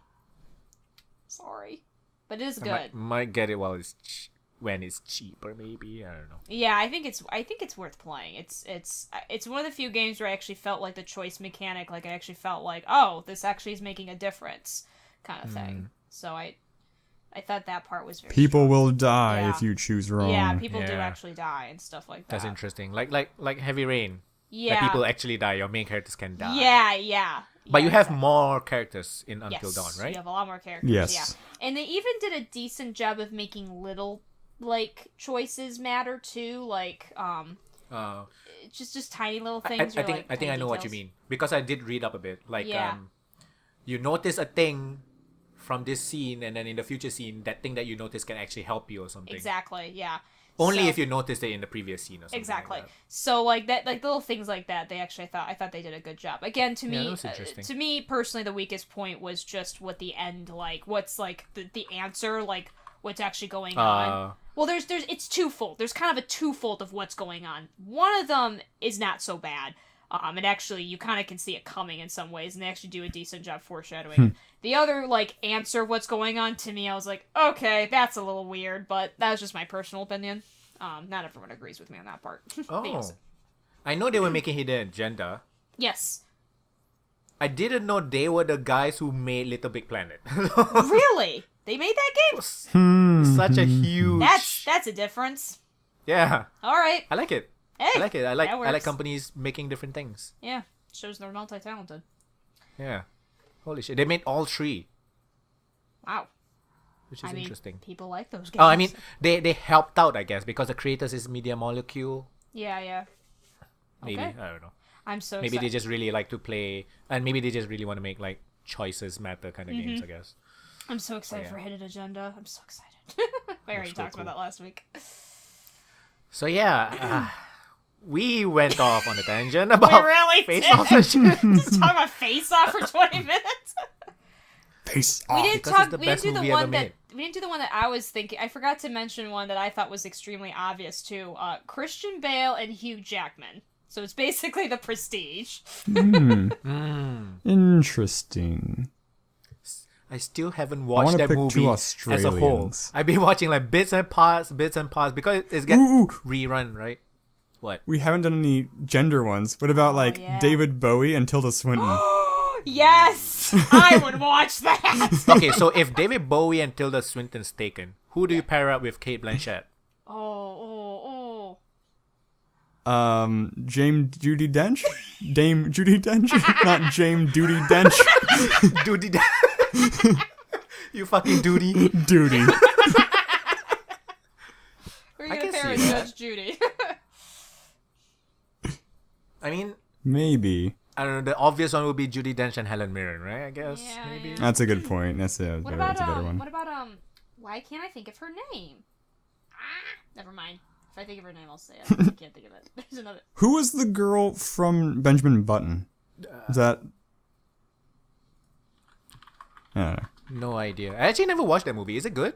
Sorry, but it is I good. might get it while when it's cheaper, maybe. I don't know. Yeah, I think it's worth playing. It's one of the few games where I actually felt like the choice mechanic, like I actually felt like, oh, this actually is making a difference, kind of thing. So I thought that part was very People strong. will die Yeah. if you choose wrong. Yeah, people do Yeah. actually die and stuff like that. That's interesting. Like Heavy Rain. Yeah. Like people actually die. Your main characters can die. Yeah. But you have exactly. more characters in Until Yes, Dawn, right? You have a lot more characters. Yes. Yeah. And they even did a decent job of making little like choices matter too, like just tiny little things. I or, think like, I think tiny I know what you details. mean because I did read up a bit. Like Yeah. you notice a thing from this scene, and then in the future scene, that thing that you notice can actually help you or something. Exactly. Yeah. Only So- if you noticed it in the previous scene or something. Exactly. Like that. So like that, like little things like that, they actually I thought they did a good job. Again, to Yeah, me, that was interesting. to me personally, the weakest point was just what the end like. What's like the answer, like what's actually going on. Well, there's it's twofold. There's kind of a twofold of what's going on. One of them is not so bad. And actually, you kind of can see it coming in some ways, and they actually do a decent job foreshadowing. The other, like, answer of what's going on, to me, I was like, okay, that's a little weird, but that was just my personal opinion. Not everyone agrees with me on that part. But yes. I know they were making hidden agenda. Yes. I didn't know they were the guys who made Little Big Planet. Really? They made that game? Such a huge. That's a difference. Yeah, All right. I like it. Hey, I like it. I like works. companies making different things. Yeah, shows they're multi-talented. Yeah, holy shit! They made all three, Wow. which is interesting. People like those games. Oh, I mean, they helped out, I guess, because the creators is Media Molecule. Yeah. Maybe Okay. I don't know. I'm so Maybe they excited. just really like to play, and maybe they just really want to make like choices matter kind of games, I guess. I'm so excited yeah. for Hidden Agenda. I'm so excited. We already Looks real talked about that last week. So yeah, we went off on a tangent We about really Face did. Off and shit. Just talk about Face Off for 20 minutes. Face We off. didn't because talk. it's the We didn't best do the movie one ever that. made. We didn't do the one that I was thinking. I forgot to mention one that I thought was extremely obvious too. Christian Bale and Hugh Jackman. So it's basically The Prestige. Interesting. I still haven't wanna watched that pick movie two as a whole. Australians. I've been watching like bits and parts because it's get Ooh. rerun, right? What? We haven't done any gender ones. What about like yeah. David Bowie and Tilda Swinton? Yes, I would watch that. Okay, so if David Bowie and Tilda Swinton's taken, who do you pair up with Kate Blanchett? Oh. Dame Judi Dench? Dame Judi Dench? Not Jame Duty Dench. Duty. You fucking duty. Duty. We're I gonna can pair see with that. Judge Judy. I mean, Maybe. I don't know. The obvious one would be Judi Dench and Helen Mirren, right? I guess Yeah, maybe. yeah. That's a good point. That's a What better about one. why can't I think of her name? Never mind. If I think of her name, I'll say it. I can't think of it. There's another. Who was the girl from Benjamin Button? Is that... I don't know. No idea. I actually never watched that movie. Is it good?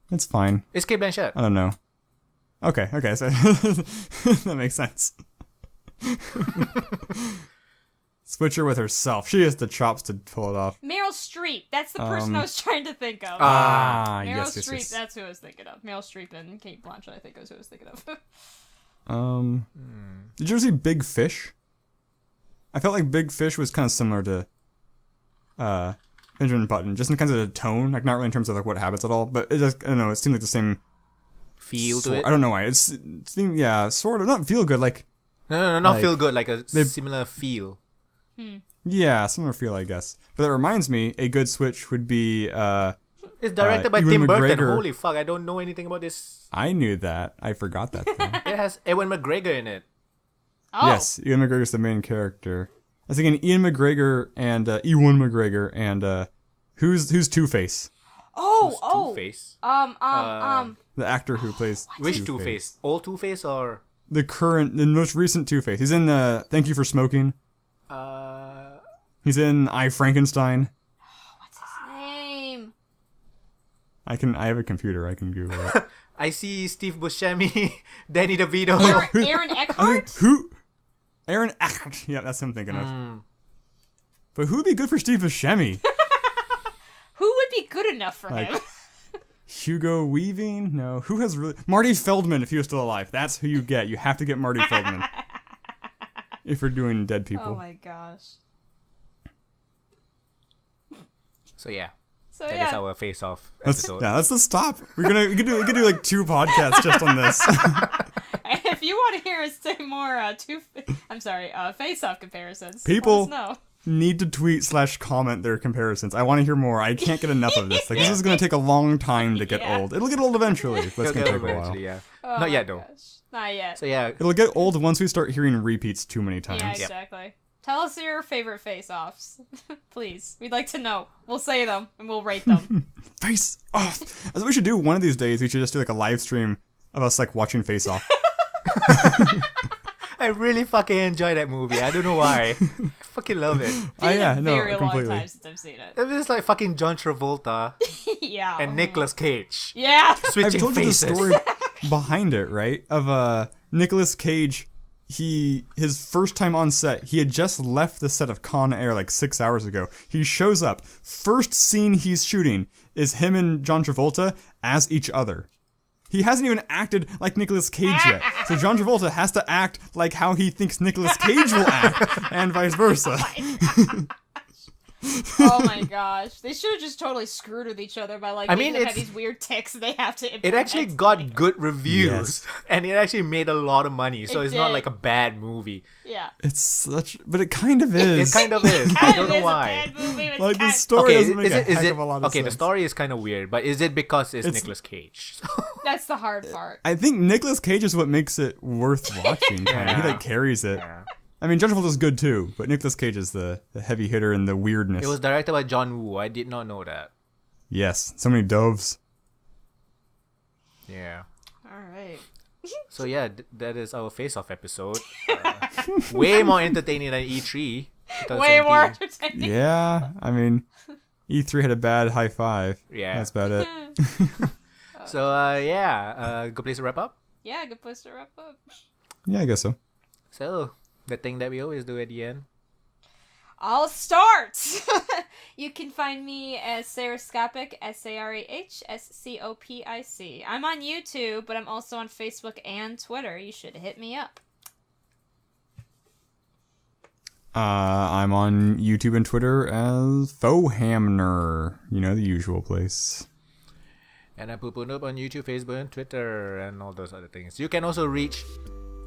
It's fine. It's Kate Blanchett. I don't know. Okay, so that makes sense. Switch her with herself. She has the chops to pull it off. Meryl Streep. That's the person I was trying to think of. Meryl Meryl Streep. yes. That's who I was thinking of. Meryl Streep and Kate Blanchett, I think was who I was thinking of. Did you ever see Big Fish? I felt like Big Fish was kind of similar to Benjamin Button, just in kinds of the tone, like not really in terms of like what happens at all, but it just, I don't know, it seemed like the same Feel to it? I don't know why. It seemed, yeah, sort of, not feel good, like... No, not like, feel good, like a similar feel. Yeah, similar feel, I guess. But that reminds me, a good switch would be... It's directed by Ewan Tim Burton. McGregor. Holy fuck, I don't know anything about this. I knew that. I forgot that thing. It has Ewan McGregor in it. Oh. Yes, Ewan McGregor's the main character. I was thinking Ewan McGregor and who's Two-Face? Two-Face? The actor who plays Which Two-Face? Old Two-Face or... The most recent Two-Face. He's in Thank You for Smoking. He's in I, Frankenstein. What's his name? I have a computer, I can Google it. I see Steve Buscemi, Danny DeVito. Aaron Eckhart? Who? Aaron Eckhart. Yeah, that's who I'm thinking of. But who would be good for Steve Buscemi? Who would be good enough for him? Hugo Weaving? No. Who has really... Marty Feldman, if he was still alive. That's who you get. You have to get Marty Feldman. If you're doing dead people. Oh my gosh. So yeah. So That is our face-off episode. Let's just stop. We could do like 2 podcasts just on this. If you want to hear us say more face-off comparisons, People- let us know. Need to tweet/comment their comparisons. I want to hear more. I can't get enough of this. Like this is going to take a long time to get old. It'll get old eventually, but it's going to take a while. Eventually, yeah. Oh Not yet, my though. gosh. Not yet. So yeah. It'll get old once we start hearing repeats too many times. Yeah, exactly. Tell us your favorite face-offs. Please. We'd like to know. We'll say them, and we'll rate them. Face off. That's what we should do one of these days. We should just do like a live stream of us like watching Face Off. I really fucking enjoy that movie. I don't know why. I fucking love it. Very completely. long time since I've seen it. It's like fucking John Travolta Yeah. and Nicolas Cage. Yeah. Switching I've told faces. you the story behind it, right? Of Nicolas Cage. His first time on set, he had just left the set of Con Air like 6 hours ago. He shows up. First scene he's shooting is him and John Travolta as each other. He hasn't even acted like Nicolas Cage yet. So John Travolta has to act like how he thinks Nicolas Cage will act, and vice versa. Oh my gosh. They should have just totally screwed with each other by like making them have these weird tics they have to implement. It actually got good reviews, and it actually made a lot of money, so it's not did. like a bad movie. Yeah. But it kind of is. It kind of is. I don't know why. It is a bad movie, but Like it's the kind story Okay, doesn't make a heck of a lot of okay, sense. the story is kind of weird, but is it because it's Nicolas Cage? That's the hard part. I think Nicolas Cage is what makes it worth watching. Kinda. He like carries it. Yeah. I mean, John Travolta's good too, but Nicolas Cage is the heavy hitter and the weirdness. It was directed by John Woo. I did not know that. Yes, so many doves. Yeah. All right. So yeah, that is our face-off episode. Way more entertaining than E3. Way 2017. more entertaining. Yeah, I mean, E3 had a bad high five. Yeah. That's about it. So good place to wrap up. Yeah, good place to wrap up. Yeah, I guess so. So the thing that we always do at the end. I'll start! You can find me as Sarahscopic, Sarahscopic. I'm on YouTube, but I'm also on Facebook and Twitter. You should hit me up. I'm on YouTube and Twitter as Foehamner. You know, the usual place. And I'm Pupunoob on YouTube, Facebook, and Twitter, and all those other things. You can also reach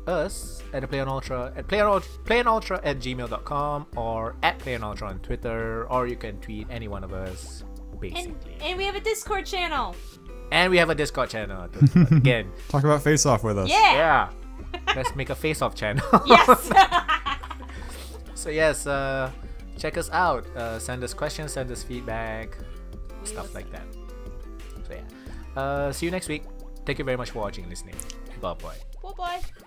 us at the playonultra at playonultra@gmail.com or at playonultra on Twitter, or you can tweet any one of us, basically. And we have a Discord channel. And we have a Discord channel. Again. Talk about Face Off with us. Yeah! Let's make a face-off channel. Yes! So yes, check us out. Send us questions, send us feedback, stuff like that. So yeah. See you next week. Thank you very much for watching and listening. Bye bye. Bye bye.